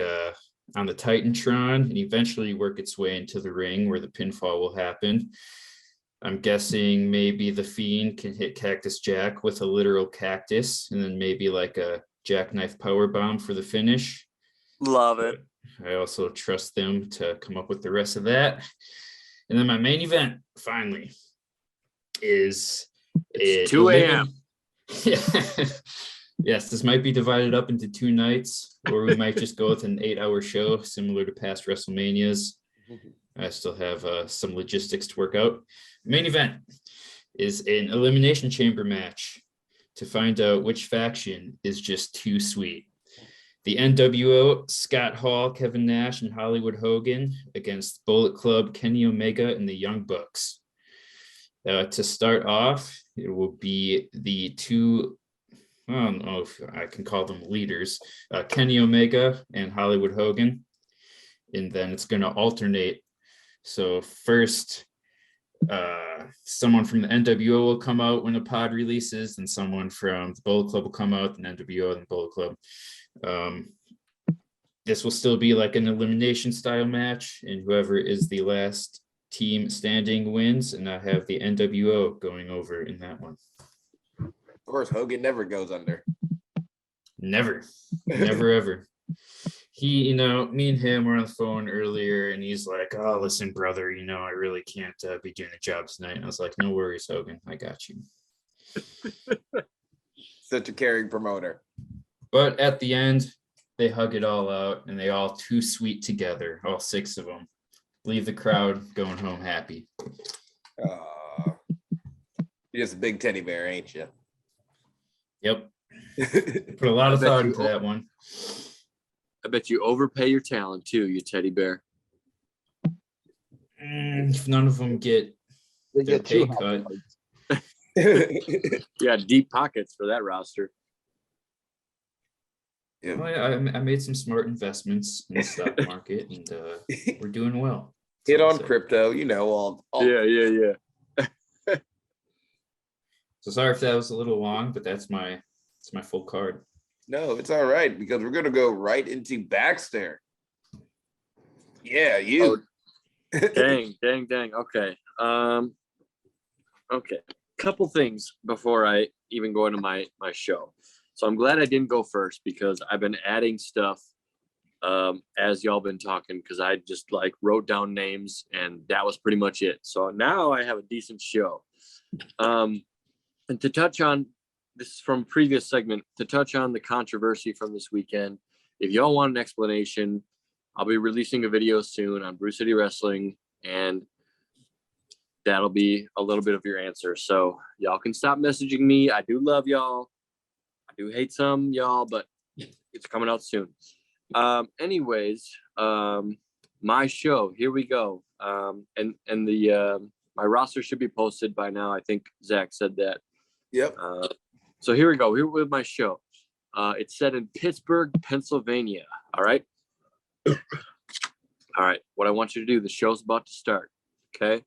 on the Titantron and eventually work its way into the ring where the pinfall will happen. I'm guessing maybe the Fiend can hit Cactus Jack with a literal cactus and then maybe like a jackknife powerbomb for the finish. Love it. I also trust them to come up with the rest of that. And then my main event finally is It's 2 a.m. Yes, this might be divided up into 2 nights, or we might just go with an 8-hour show similar to past WrestleManias. I still have some logistics to work out. Main event is an elimination chamber match to find out which faction is just too sweet. The NWO, Scott Hall, Kevin Nash, and Hollywood Hogan against Bullet Club, Kenny Omega, and the Young Bucks. To start off, it will be the two, I don't know if I can call them leaders, Kenny Omega and Hollywood Hogan. And then it's going to alternate. So first, someone from the NWO will come out when a pod releases, and someone from the Bullet Club will come out, and NWO and the Bullet Club. This will still be like an elimination style match, and whoever is the last team standing wins, and I have the NWO going over in that one. Of course, Hogan never goes under. Never ever. He, me and him were on the phone earlier, and he's like, "Oh, listen, brother, I really can't be doing the job tonight." And I was like, "No worries, Hogan, I got you." Such a caring promoter. But at the end, they hug it all out, and they all too sweet together, all 6 of them. Leave the crowd going home happy. You're just a big teddy bear, ain't you? Yep. Put a lot of thought into that one. I bet you overpay your talent too, you teddy bear. If none of them get their pay cut. Yeah, deep pockets for that roster. Yeah. Well, I made some smart investments in the stock market, and we're doing well. Hit on crypto, all. Yeah. So sorry if that was a little long, but that's my full card. No, it's all right, because we're gonna go right into Baxter. Yeah, you. Oh, dang. Okay. Okay. Couple things before I even go into my show. So I'm glad I didn't go first, because I've been adding stuff as y'all been talking, because I just wrote down names, and that was pretty much it. So now I have a decent show. And to touch on this is from previous segment, to touch on the controversy from this weekend, if y'all want an explanation, I'll be releasing a video soon on Brew City Wrestling, and that'll be a little bit of your answer. So y'all can stop messaging me. I do love y'all. I do hate some y'all, but it's coming out soon. Anyways, my show, here we go. And my roster should be posted by now. I think Zach said that. Yep. So here we go. Here with my show. It's set in Pittsburgh, Pennsylvania. All right. All right. What I want you to do, the show's about to start. Okay.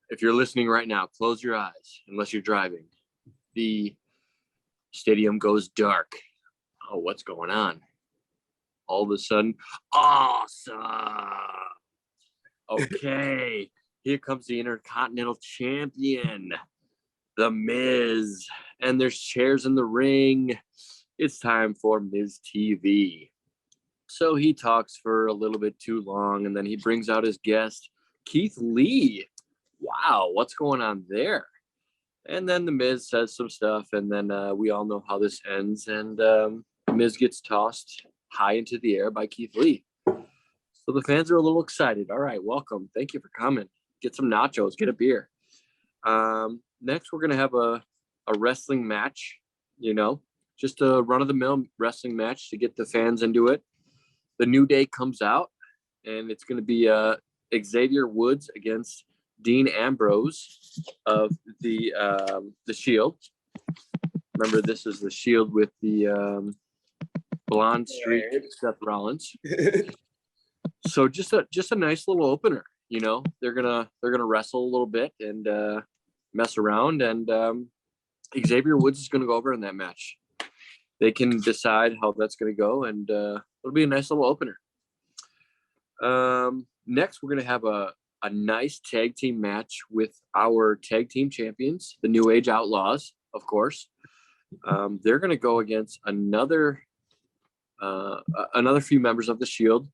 If you're listening right now, close your eyes, unless you're driving. The stadium goes dark. Oh, what's going on? All of a sudden, awesome. Okay. Here comes the Intercontinental Champion, The Miz. And there's chairs in the ring. It's time for Miz TV. So he talks for a little bit too long, and then he brings out his guest, Keith Lee. Wow, what's going on there? And then The Miz says some stuff, and then we all know how this ends. And Miz gets tossed high into the air by Keith Lee. So the fans are a little excited. All right, welcome. Thank you for coming. Get some nachos, get a beer. Next, we're going to have a wrestling match, just a run-of-the-mill wrestling match to get the fans into it. The New Day comes out, and it's going to be Xavier Woods against Dean Ambrose of the Shield. Remember, this is the Shield with the blonde streak, Seth Rollins. So just a nice little opener. They're gonna wrestle a little bit and mess around, and Xavier Woods is gonna go over in that match. They can decide how that's gonna go, and it'll be a nice little opener. Next, we're gonna have a nice tag team match with our tag team champions, the New Age Outlaws, of course. They're gonna go against another few members of the Shield,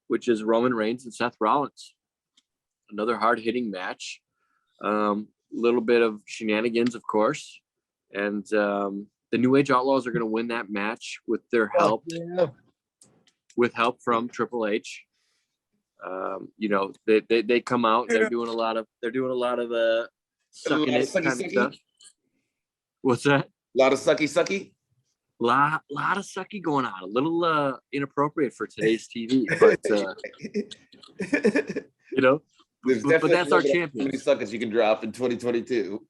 which is Roman Reigns and Seth Rollins. another hard-hitting match. Little bit of shenanigans, of course, and the New Age Outlaws are going to win that match with their help, with help from Triple H. They come out. They're doing a lot of sucking it kind of stuff. What's that? A lot of sucky. Lot of sucky going on. A little inappropriate for today's TV, but but that's our champion. How many suckers you can drop in 2022?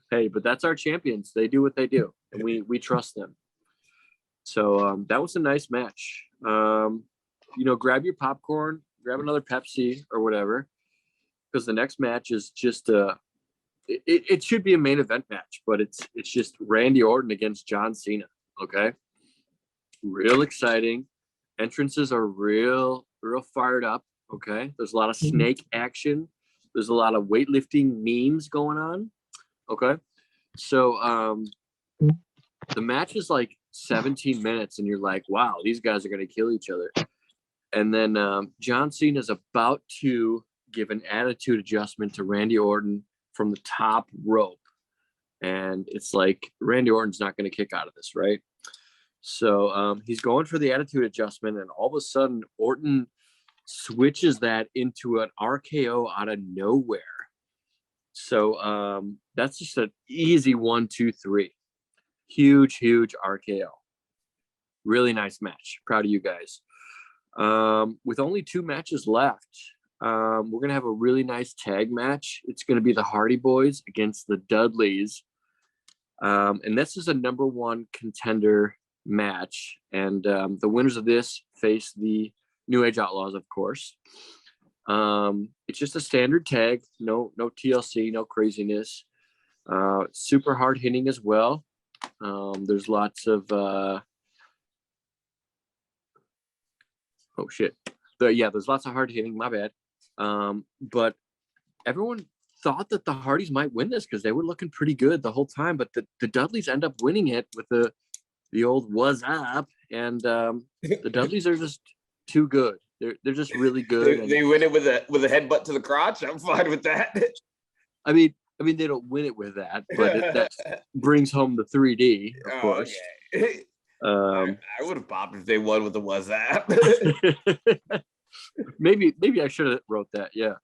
Hey, but that's our champions. They do what they do, and we trust them. So that was a nice match. Grab your popcorn, grab another Pepsi or whatever, because the next match is just it should be a main event match, but it's just Randy Orton against John Cena. Okay, real exciting. Entrances are real fired up. Okay, there's a lot of snake action. There's a lot of weightlifting memes going on. Okay, so the match is like 17 minutes, and you're like, wow, these guys are going to kill each other. And then John Cena is about to give an attitude adjustment to Randy Orton from the top rope. And it's like, Randy Orton's not going to kick out of this, right? So he's going for the attitude adjustment, and all of a sudden, Orton switches that into an RKO out of nowhere. So that's just an easy 1, 2, 3. Huge RKO. Really nice match. Proud of you guys. With only 2 matches left, we're going to have a really nice tag match. It's going to be the Hardy Boys against the Dudleys. And this is a number 1 contender match. And the winners of this face the New Age Outlaws, of course. It's just a standard tag. No TLC, no craziness. Super hard hitting as well. There's lots of there's lots of hard hitting. My bad. But everyone thought that the Hardys might win this because they were looking pretty good the whole time. But the Dudleys end up winning it with the old "was up," and the Dudleys are just too good. They're just really good. They win it with a headbutt to the crotch. I'm fine with that. I mean, they don't win it with that, but that brings home the 3D, of course. Okay. I would have popped if they won with the "was up." maybe I should have wrote that, yeah.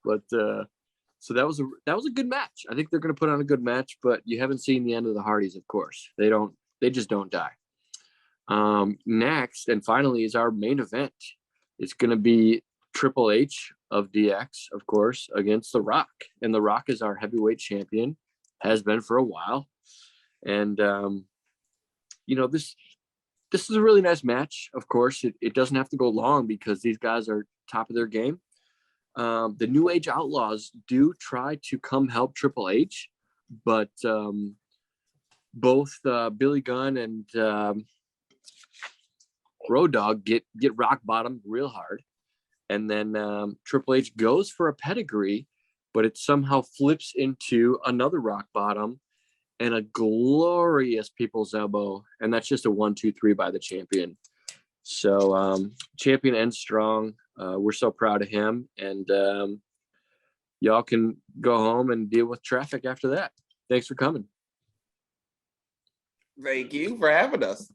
But so that was a good match. I think they're going to put on a good match, but you haven't seen the end of the Hardys, of course. They just don't die. Next and finally is our main event. It's going to be Triple H of DX, of course, against The Rock. And The Rock is our heavyweight champion, has been for a while. And, this is a really nice match. Of course, it doesn't have to go long because these guys are top of their game. The New Age Outlaws do try to come help Triple H, but both Billy Gunn and Road Dogg get rock bottom real hard. And then Triple H goes for a pedigree, but it somehow flips into another rock bottom and a glorious people's elbow. And that's just a 1, 2, 3 by the champion. So champion ends strong. We're so proud of him. And y'all can go home and deal with traffic after that. Thanks for coming. Thank you for having us.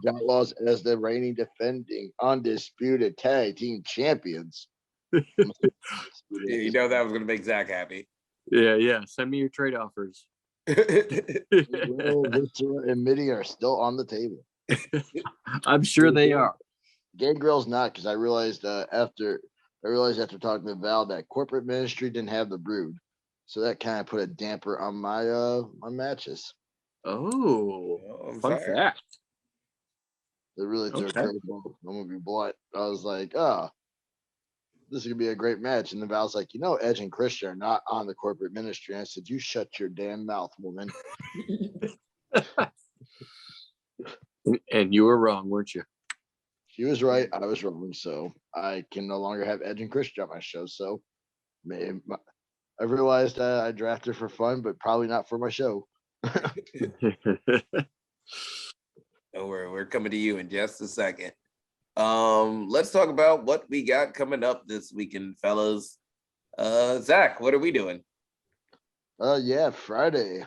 Outlaws as the reigning, defending, undisputed tag team champions. You know that was going to make Zach happy. Yeah. Send me your trade offers. Will, Viscera, and Mitty are still on the table. I'm sure they are. Gangrel's not, because I realized after talking to Val that corporate ministry didn't have the Brood, so that kind of put a damper on my matches. Oh, fun fact. They really threw a curveball. I'm gonna be blunt. I was like, this is gonna be a great match. And then Val's like, Edge and Christian are not on the corporate ministry. And I said, you shut your damn mouth, woman. And you were wrong, weren't you? She was right. I was wrong. So I can no longer have Edge and Christian on my show. So I realized I drafted for fun, but probably not for my show. Don't worry, we're coming to you in just a second. Let's talk about what we got coming up this weekend, fellas. Zach, what are we doing? Yeah, Friday.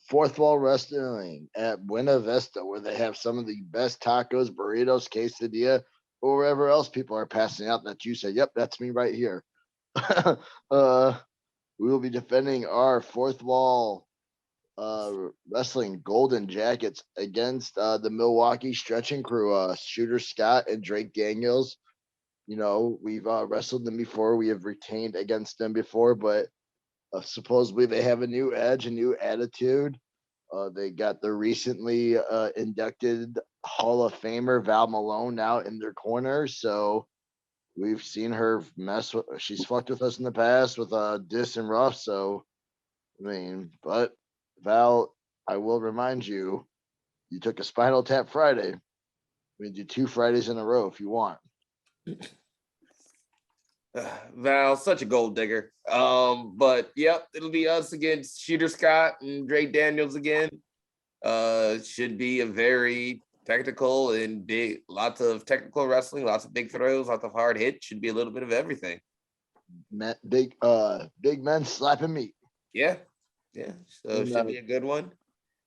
Fourth Wall Wrestling at Buena Vista, where they have some of the best tacos, burritos, quesadilla, or wherever else people are passing out that you say, yep, that's me right here. We will be defending our Fourth Wall Wrestling Golden Jackets against the Milwaukee Stretching Crew, Shooter Scott and Drake Daniels. You know, we've wrestled them before. We have retained against them before, but supposedly they have a new edge, a new attitude. They got the recently inducted Hall of Famer Val Malone now in their corner. So we've seen her mess with, she's fucked with us in the past with Dis and Ruff. So, I mean, but Val, I will remind you, you took a Spinal Tap Friday. We do 2 Fridays in a row if you want. Val, such a gold digger. But yep, it'll be us against Shooter Scott and Drake Daniels again. Should be a very technical and big, lots of technical wrestling, lots of big throws, lots of hard hits. Should be a little bit of everything. Big men slapping meat. Yeah. So it should be a good one.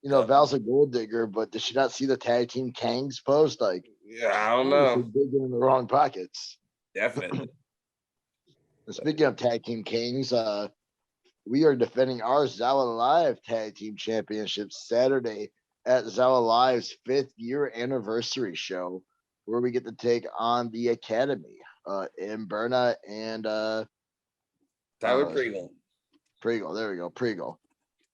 You know, Val's a gold digger, but did she not see the tag team Kangs post? Like, yeah, I don't know. Digging in the wrong pockets. Definitely. And speaking of tag team kings, we are defending our Zala Live tag team championship Saturday at Zala Live's 5th year anniversary show, where we get to take on the Academy in Berna and Tyler Pregel. There we go, Pregel.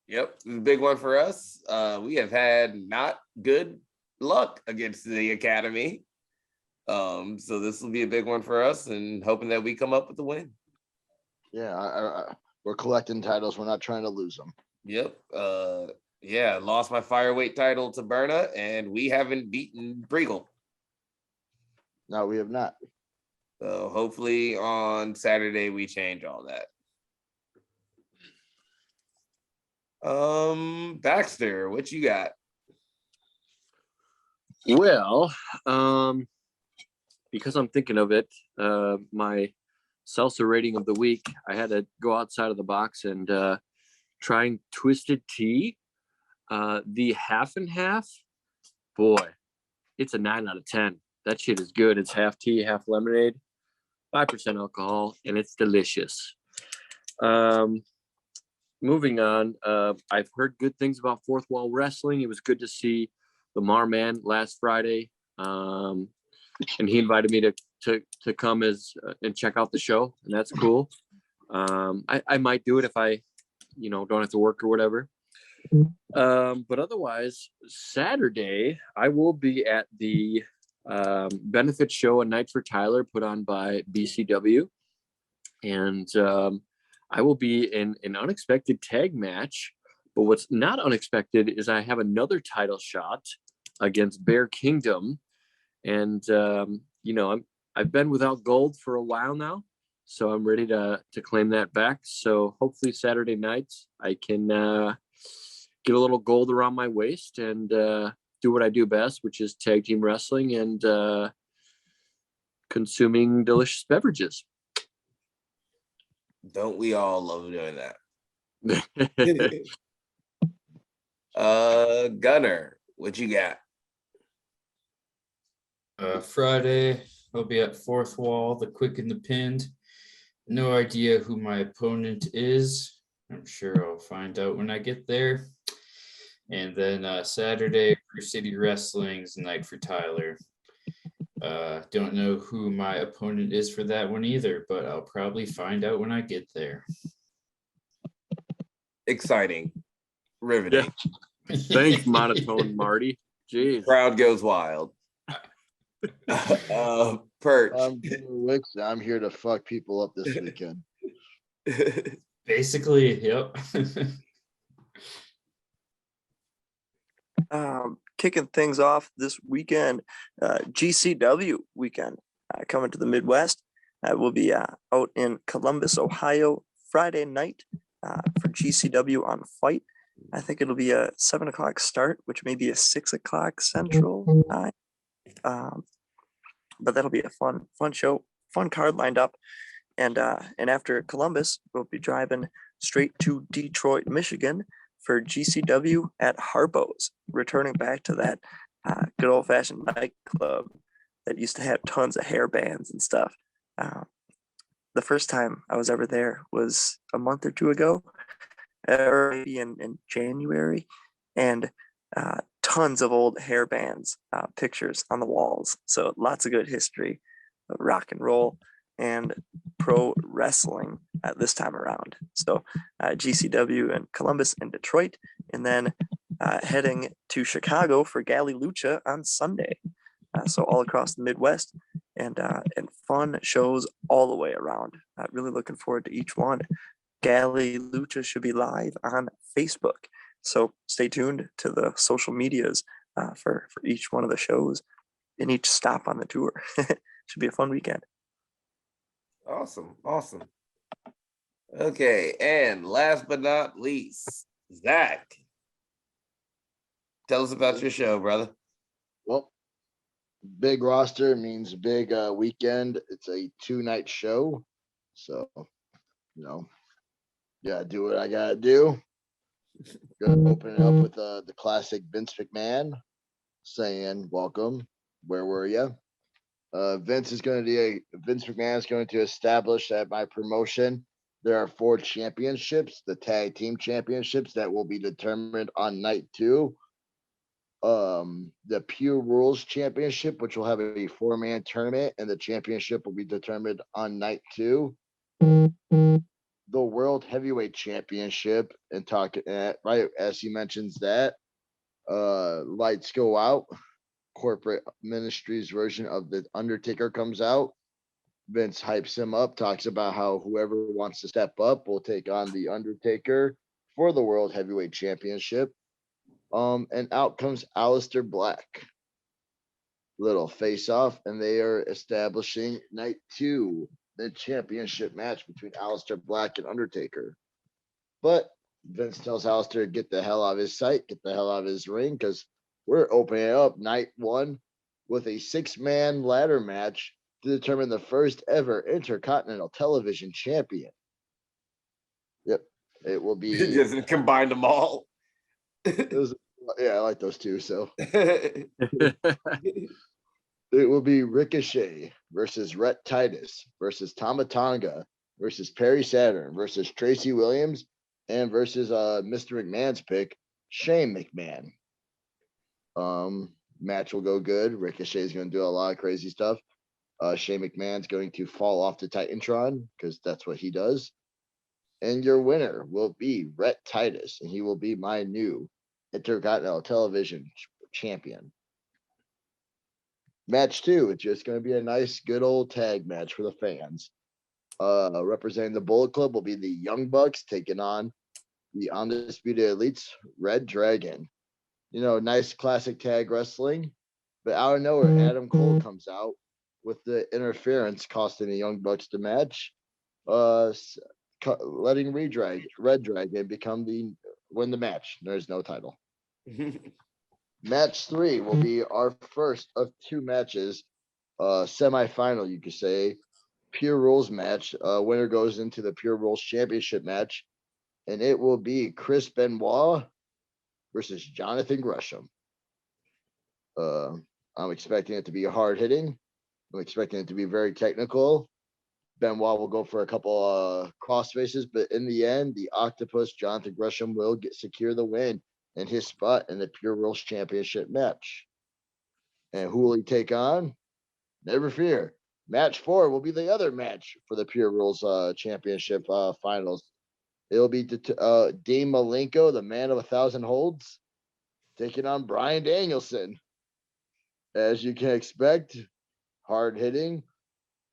Yep, big one for us. We have had not good luck against the Academy. So this will be a big one for us, and hoping that we come up with the win. Yeah, we're collecting titles. We're not trying to lose them. Yep. Yeah, lost my fireweight title to Berna, and we haven't beaten Pregel. No, we have not. So hopefully on Saturday we change all that. Baxter, what you got? Well, because I'm thinking of it, my salsa rating of the week, I had to go outside of the box and trying Twisted Tea. The half and half, boy, it's a 9 out of 10. That shit is good. It's half tea, half lemonade, 5% alcohol, and it's delicious. Moving on, I've heard good things about Fourth Wall Wrestling. It was good to see the Marman last Friday, and he invited me to come and check out the show, and that's cool. I might do it if I, don't have to work or whatever. But otherwise, Saturday I will be at the benefit show, A Night for Tyler, put on by BCW, and I will be in an unexpected tag match. But what's not unexpected is I have another title shot against Bear Kingdom, and I've been without gold for a while now, so I'm ready to claim that back. So hopefully Saturday nights I can get a little gold around my waist and do what I do best, which is tag team wrestling and consuming delicious beverages. Don't we all love doing that? Gunner, what you got? Friday, I'll be at Fourth Wall, the Quick and the Pinned. No idea who my opponent is. I'm sure I'll find out when I get there. And then Saturday, Crew City Wrestling's Night for Tyler. Don't know who my opponent is for that one either, but I'll probably find out when I get there. Exciting. Riveting. Yeah. Thanks, Monotone Marty. Jeez. Crowd goes wild. Perch. I'm here to fuck people up this weekend. Basically, yep. Kicking things off this weekend, GCW weekend coming to the Midwest. We'll be out in Columbus, Ohio, Friday night for GCW on Fight. I think it'll be a 7 o'clock start, which may be a 6 o'clock Central time. but that'll be a fun show, fun card lined up. And after Columbus, we'll be driving straight to Detroit, Michigan for GCW at Harpo's, returning back to that good old fashioned nightclub that used to have tons of hair bands and stuff. The first time I was ever there was a month or two ago, or maybe in January, and tons of old hair bands pictures on the walls. So lots of good history of rock and roll and pro wrestling this time around. So GCW in Columbus and Detroit, and then heading to Chicago for Galley Lucha on Sunday. So all across the Midwest, and fun shows all the way around. Really looking forward to each one. Galley Lucha should be live on Facebook, so stay tuned to the social medias for each one of the shows and each stop on the tour. Should be a fun weekend. Awesome. Okay, and last but not least, Zach. Tell us about your show, brother. Well, big roster means big weekend. It's a 2-night show. So, do what I gotta do. Gonna open it up with the classic Vince McMahon saying, "Welcome. Where were you?" Vince McMahon is going to establish that my promotion, there are 4 championships, the tag team championships that will be determined on night 2. The Pure Rules Championship, which will have a 4-man tournament, and the championship will be determined on night 2. The World Heavyweight Championship, and right as he mentions that, Lights Go Out, Corporate Ministries version of the Undertaker comes out. Vince hypes him up, talks about how whoever wants to step up will take on the Undertaker for the World Heavyweight Championship. And out comes Aleister Black. Little face off, and they are establishing night 2, the championship match between Aleister Black and Undertaker. But Vince tells Aleister to get the hell out of his sight, get the hell out of his ring, because we're opening up night 1 with a 6-man ladder match to determine the first ever Intercontinental Television Champion. Yep, it will be. Just combined them all. Yeah, I like those two. So it will be Ricochet versus Rhett Titus versus Tama Tonga versus Perry Saturn versus Tracy Williams and versus Mr. McMahon's pick, Shane McMahon. Match will go good. Ricochet is going to do a lot of crazy stuff. Shane McMahon's going to fall off the Titantron because that's what he does. And your winner will be Rhett Titus, and he will be my new Intercontinental Television Champion. Match 2, it's just going to be a nice, good old tag match for the fans. Representing the Bullet Club will be the Young Bucks taking on the Undisputed Elites, Red Dragon. Nice classic tag wrestling. But out of nowhere, Adam Cole comes out with the interference, costing the Young Bucks the match. Letting Red Dragon win the match. There's no title. Match 3 will be our first of 2 matches, semifinal, you could say. Pure Rules match. Winner goes into the Pure Rules Championship match, and it will be Chris Benoit versus Jonathan Gresham. I'm expecting it to be hard hitting. I'm expecting it to be very technical. Benoit will go for a couple cross faces, but in the end, the Octopus Jonathan Gresham will secure the win and his spot in the Pure Rules Championship match. And who will he take on? Never fear. Match 4 will be the other match for the Pure Rules Championship finals. It'll be Dean Malenko, the man of 1,000 holds, taking on Bryan Danielson. As you can expect, hard hitting,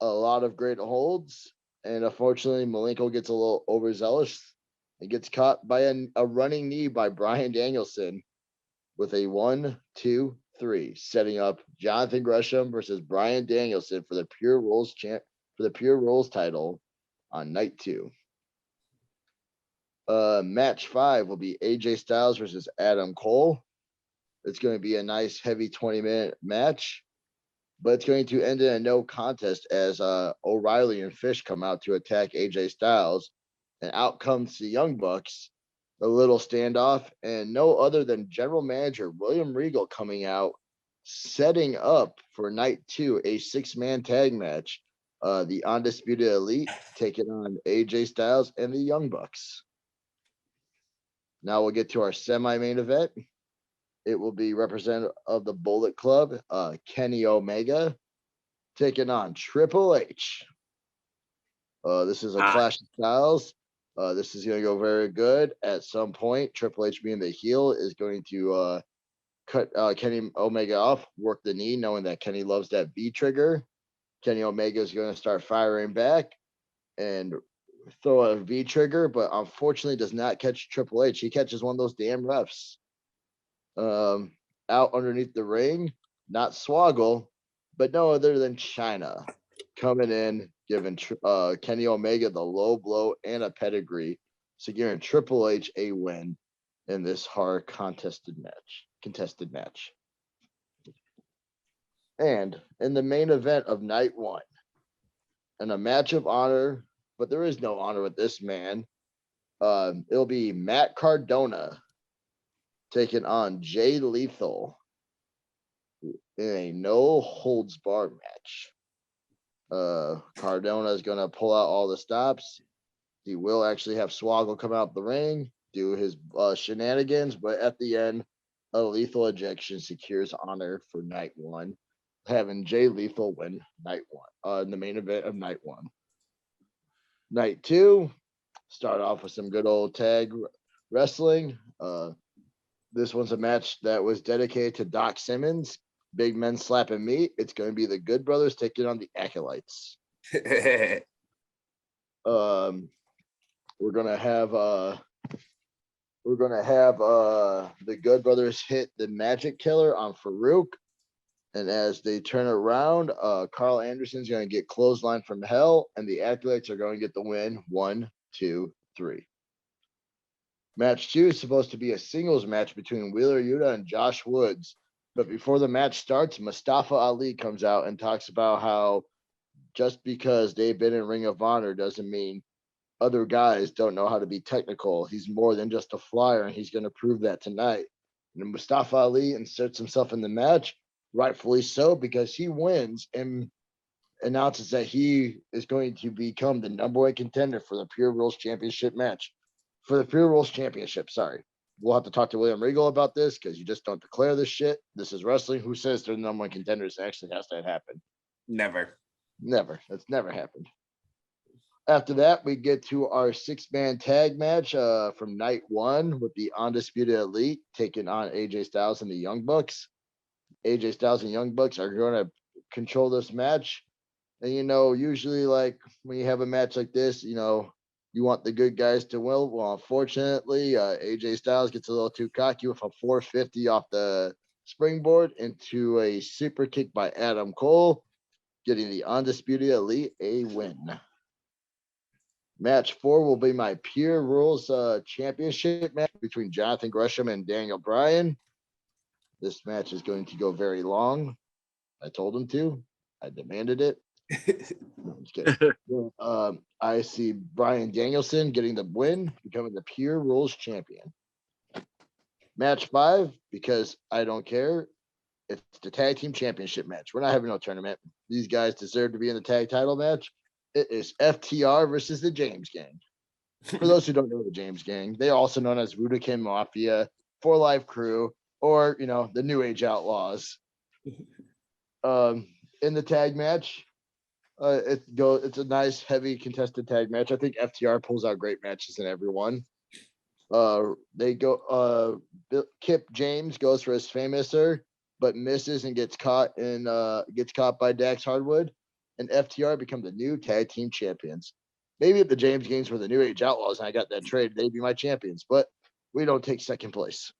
a lot of great holds, and unfortunately, Malenko gets a little overzealous and gets caught by a running knee by Bryan Danielson with a 1, 2, 3, setting up Jonathan Gresham versus Bryan Danielson for the Pure Rules title on night 2. Match 5 will be AJ Styles versus Adam Cole. It's going to be a nice heavy 20-minute match. but it's going to end in a no contest as O'Reilly and Fish come out to attack AJ Styles, and out comes the Young Bucks. A little standoff, and no other than General Manager William Regal coming out, setting up for night 2 a 6-man tag match. The Undisputed Elite taking on AJ Styles and the Young Bucks. Now we'll get to our semi-main event. It will be representative of the Bullet Club, Kenny Omega, taking on Triple H. This is a clash of styles. This is going to go very good. At some point, Triple H being the heel is going to cut Kenny Omega off, work the knee, knowing that Kenny loves that V trigger. Kenny Omega is going to start firing back and throw a V trigger, but unfortunately does not catch Triple H. He catches one of those damn refs. Out underneath the ring, not Swoggle, but no other than China coming in, giving Kenny Omega the low blow and a pedigree, securing Triple H a win in this hard contested match. And in the main event of night 1, in a match of honor, but there is no honor with this man, it'll be Matt Cardona taking on Jay Lethal in a no holds barred match. Cardona is going to pull out all the stops. He will actually have Swoggle come out the ring, do his shenanigans, but at the end, a lethal ejection secures honor for night 1, having Jay Lethal win night 1 in the main event of night 1. Night 2, start off with some good old tag wrestling. This one's a match that was dedicated to Doc Simmons, big men slapping meat. It's going to be the Good Brothers taking on the Acolytes. We're gonna have the Good Brothers hit the Magic Killer on Farouk, and as they turn around, Carl Anderson's going to get clothesline from hell, and the Acolytes are going to get the win. 1, 2, 3. Match 2 is supposed to be a singles match between Wheeler Yuta and Josh Woods. But before the match starts, Mustafa Ali comes out and talks about how just because they've been in Ring of Honor doesn't mean other guys don't know how to be technical. He's more than just a flyer, and he's going to prove that tonight. And Mustafa Ali inserts himself in the match, rightfully so, because he wins and announces that he is going to become the #1 contender for the Pure Rules Championship match. For the Pure Rules Championship, sorry. We'll have to talk to William Regal about this because you just don't declare this shit. This is wrestling. Who says they're the #1 contenders? It actually has to happen. Never. That's never happened. After that, we get to our 6-man tag match from night 1 with the Undisputed Elite taking on AJ Styles and the Young Bucks. AJ Styles and Young Bucks are going to control this match. And, usually like when you have a match like this, you want the good guys to win. Well, unfortunately, AJ Styles gets a little too cocky with a 450 off the springboard into a super kick by Adam Cole, getting the Undisputed Elite a win. Match 4 will be my Pure Rules Championship match between Jonathan Gresham and Daniel Bryan. This match is going to go very long. I told him to. I demanded it. No, I'm just kidding. I see Bryan Danielson getting the win, becoming the Pure Rules champion. Match 5, because I don't care. It's the tag team championship match. We're not having no tournament. These guys deserve to be in the tag title match. It is FTR versus the James Gang. For those who don't know the James Gang, they are also known as Budokan King Mafia, 4 Life Crew, or the New Age Outlaws. In the tag match, it's a nice, heavy, contested tag match. I think FTR pulls out great matches in every one. They go. Kip James goes for his famouser, but misses and gets caught by Dax Hardwood, and FTR become the new tag team champions. Maybe if the James Gangs were the New Age Outlaws and I got that trade, they'd be my champions. But we don't take second place.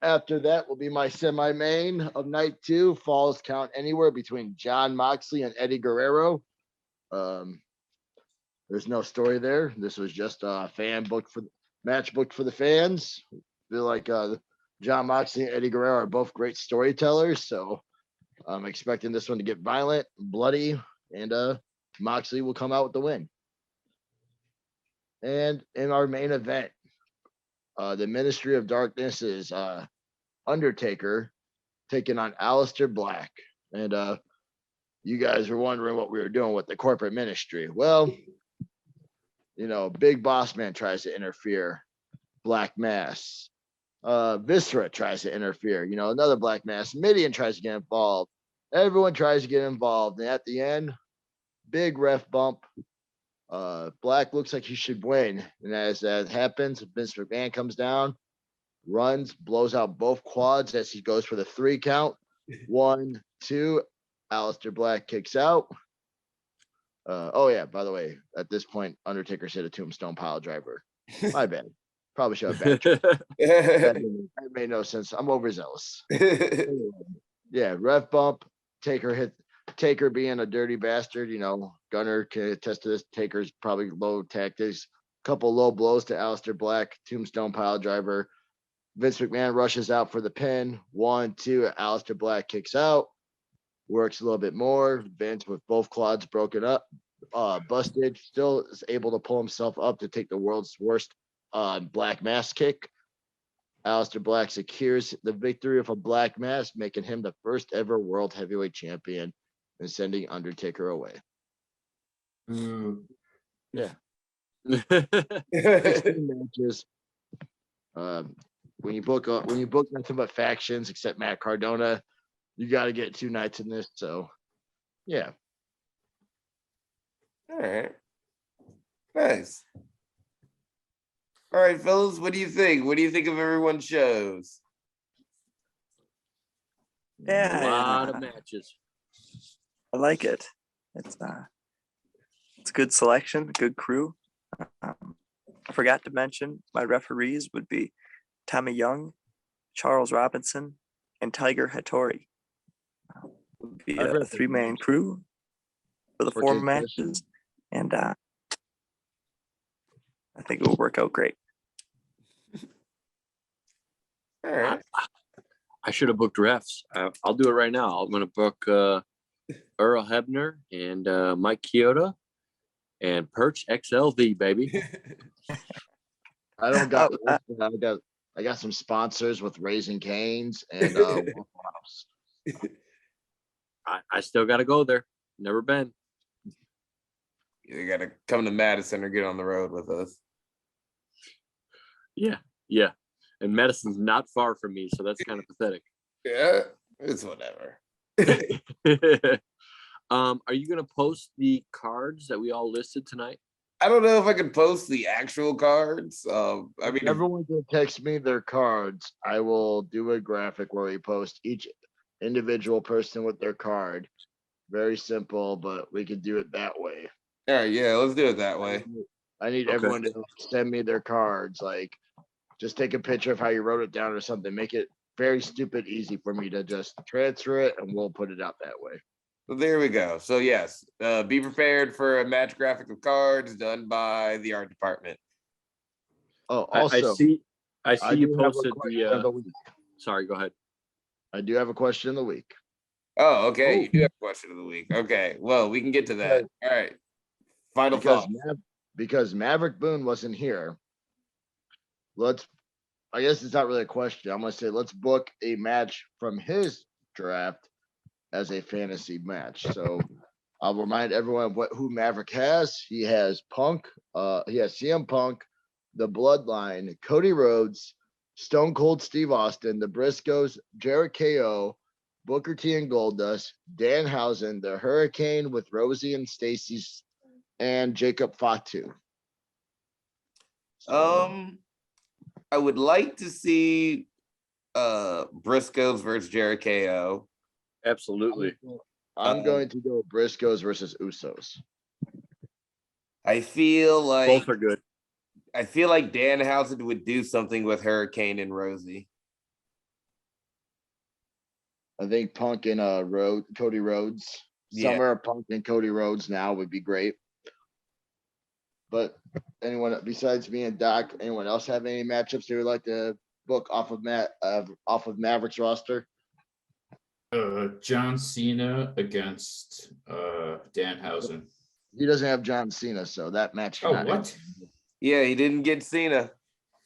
After that will be my semi-main of night 2. Falls count anywhere between Jon Moxley and Eddie Guerrero. There's no story there. This was just a match booked for the fans. I feel like Jon Moxley and Eddie Guerrero are both great storytellers, so I'm expecting this one to get violent, bloody, and Moxley will come out with the win. And in our main event, the Ministry of Darkness is Undertaker taking on Aleister Black. And you guys were wondering what we were doing with the corporate ministry. Well, Big Boss Man tries to interfere. Black Mass. Viscera tries to interfere. Another Black Mass. Midian tries to get involved. Everyone tries to get involved. And at the end, big ref bump. Black looks like he should win. And as that happens, Vince McMahon comes down, runs, blows out both quads as he goes for the 3 count. 1, 2. Aleister Black kicks out. Oh yeah, by the way, at this point, Undertaker hit a tombstone pile driver. My bad. Probably should have backtracked. That made no sense. I'm overzealous. Yeah, ref bump. Taker being a dirty bastard. Gunner can attest to this. Taker's probably low tactics. Couple low blows to Aleister Black. Tombstone pile driver. Vince McMahon rushes out for the pin. 1, 2. Aleister Black kicks out. Works a little bit more. Vince with both quads broken up, busted, still is able to pull himself up to take the world's worst Black Mass kick. Aleister Black secures the victory of a Black Mass, making him the first ever World Heavyweight Champion and sending Undertaker away. Yeah. 16 matches. When you book nothing but factions except Matt Cardona, you got to get 2 nights in this. So, yeah. All right. Nice. All right, fellas, what do you think? What do you think of everyone's shows? Yeah, A lot of matches. I like it. It's a good selection, a good crew. I forgot to mention my referees would be Tommy Young, Charles Robinson, and Tiger Hattori. Would be a 3-man crew for the 4 matches, and I think it will work out great. All right. I should have booked refs. I'll do it right now. I'm going to book Earl Hebner and Mike Chioda and Perch XLV, baby. I don't got. I got some sponsors with Raising Canes and Waffle House. I still got to go there. Never been. You got to come to Madison or get on the road with us. Yeah. And Madison's not far from me, so that's kind of pathetic. Yeah, it's whatever. Are you gonna post the cards that we all listed tonight? I don't know if I can post the actual cards. If everyone can text me their cards, I will do a graphic where we post each individual person with their card. Very simple, but we can do it that way. All right, yeah, let's do it that way. I need everyone to send me their cards. Like, just take a picture of how you wrote it down or something. Make it very stupid easy for me to just transfer it, and we'll put it out that way. So there we go. So yes, be prepared for a match graphic of cards done by the art department. Oh, also, I see you posted the sorry, go ahead. I do have a question of the week. Oh, okay. You do have a question of the week. Okay, well, we can get to that. All right. Final thought. Because Maverick Boone wasn't here. I guess it's not really a question. I'm gonna say let's book a match from his draft as a fantasy match. So I'll remind everyone who Maverick has. He has Punk, he has CM Punk, the Bloodline, Cody Rhodes, Stone Cold Steve Austin, the Briscoes, Jericho, Booker T and Goldust, Danhausen, the Hurricane with Rosie and Stacy, and Jacob Fatu. I would like to see Briscoes versus Jericho. Absolutely. I'm going to go Briscoes versus Usos. I feel like both are good. I feel like Danhausen would do something with Hurricane and Rosie. I think Punk and Cody Rhodes. Yeah. Summer Punk and Cody Rhodes now would be great. But anyone besides me and Doc, anyone else have any matchups they would like to book off of Maverick's roster? John Cena against Danhausen. He doesn't have John Cena, so that match. Oh, cannot what? happen. Yeah, he didn't get Cena.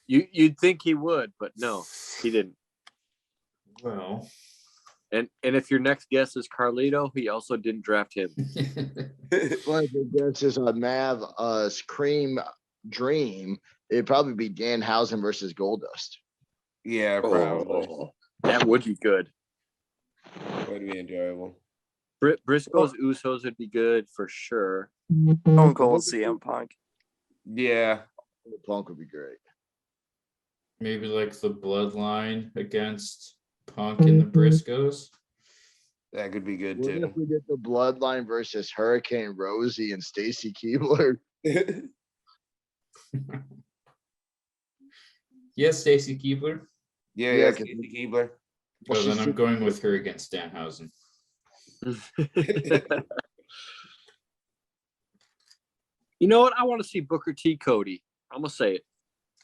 You'd think he would, but no, he didn't. Well, And if your next guess is Carlito, he also didn't draft him. Well, if your guess is a Mav Scream Dream, it'd probably be Danhausen versus Goldust. Yeah, probably. Oh, that would be good. Would be enjoyable. Briscoe's Usos would be good for sure. Stone Cold CM Punk. Yeah. Punk would be great. maybe like the Bloodline against Punk and the Briscoes. That could be good What too. if we did the Bloodline versus Hurricane Rosie and Stacy Keebler? Yes, Stacy Keebler. Yeah, 'cause- Casey Keebler. Well, Oh, then she's I'm going with her against Danhausen. You know what? I want to see Booker T. Cody. I'm gonna say it.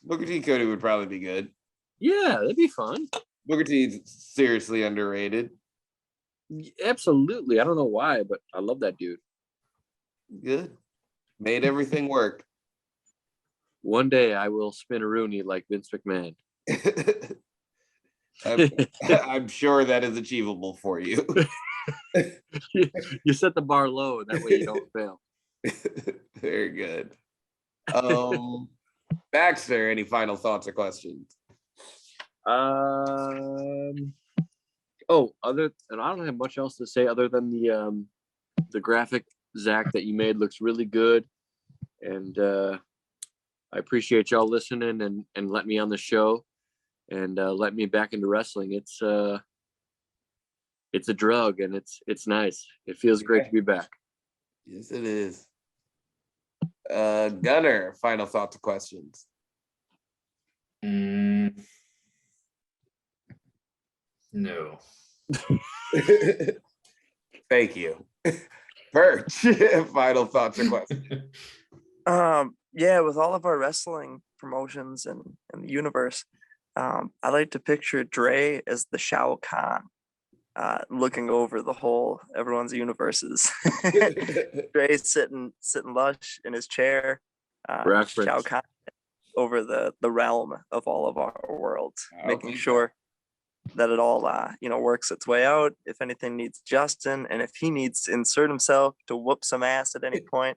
Booker T. Cody would probably be good. Yeah, that'd be fun. Booker T's seriously underrated. Absolutely. I don't know why, but I love that dude. Good. Made everything work. One day I will spin a Rooney like Vince McMahon. I'm sure that is achievable for you. You set the bar low, that way you don't fail. Very good. Baxter, any final thoughts or questions? And I don't have much else to say other than the graphic, Zach, that you made looks really good, and I appreciate y'all listening and let me on the show and let me back into wrestling. It's a drug, and it's nice. It feels great to be back. Yes, it is. Gunner, final thoughts or questions? No. Thank you. Perch, final thoughts or questions? Yeah, with all of our wrestling promotions and the universe, I like to picture Dre as the Shao Kahn, looking over the whole everyone's universes. Dre's sitting lush in his chair. Reference. Shao Kahn over the realm of all of our worlds, I'll making take sure that it all works its way out. If anything needs Justin, and if he needs to insert himself to whoop some ass at any point,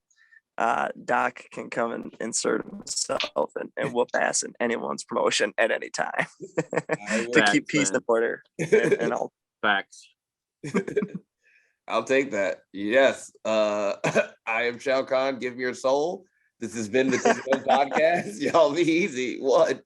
Doc can come and insert himself and whoop ass in anyone's promotion at any time to keep peace in order and all. Facts. I'll take that. Yes. I am Shao Kahn. Give me your soul. This has been the Podcast. Y'all be easy. What?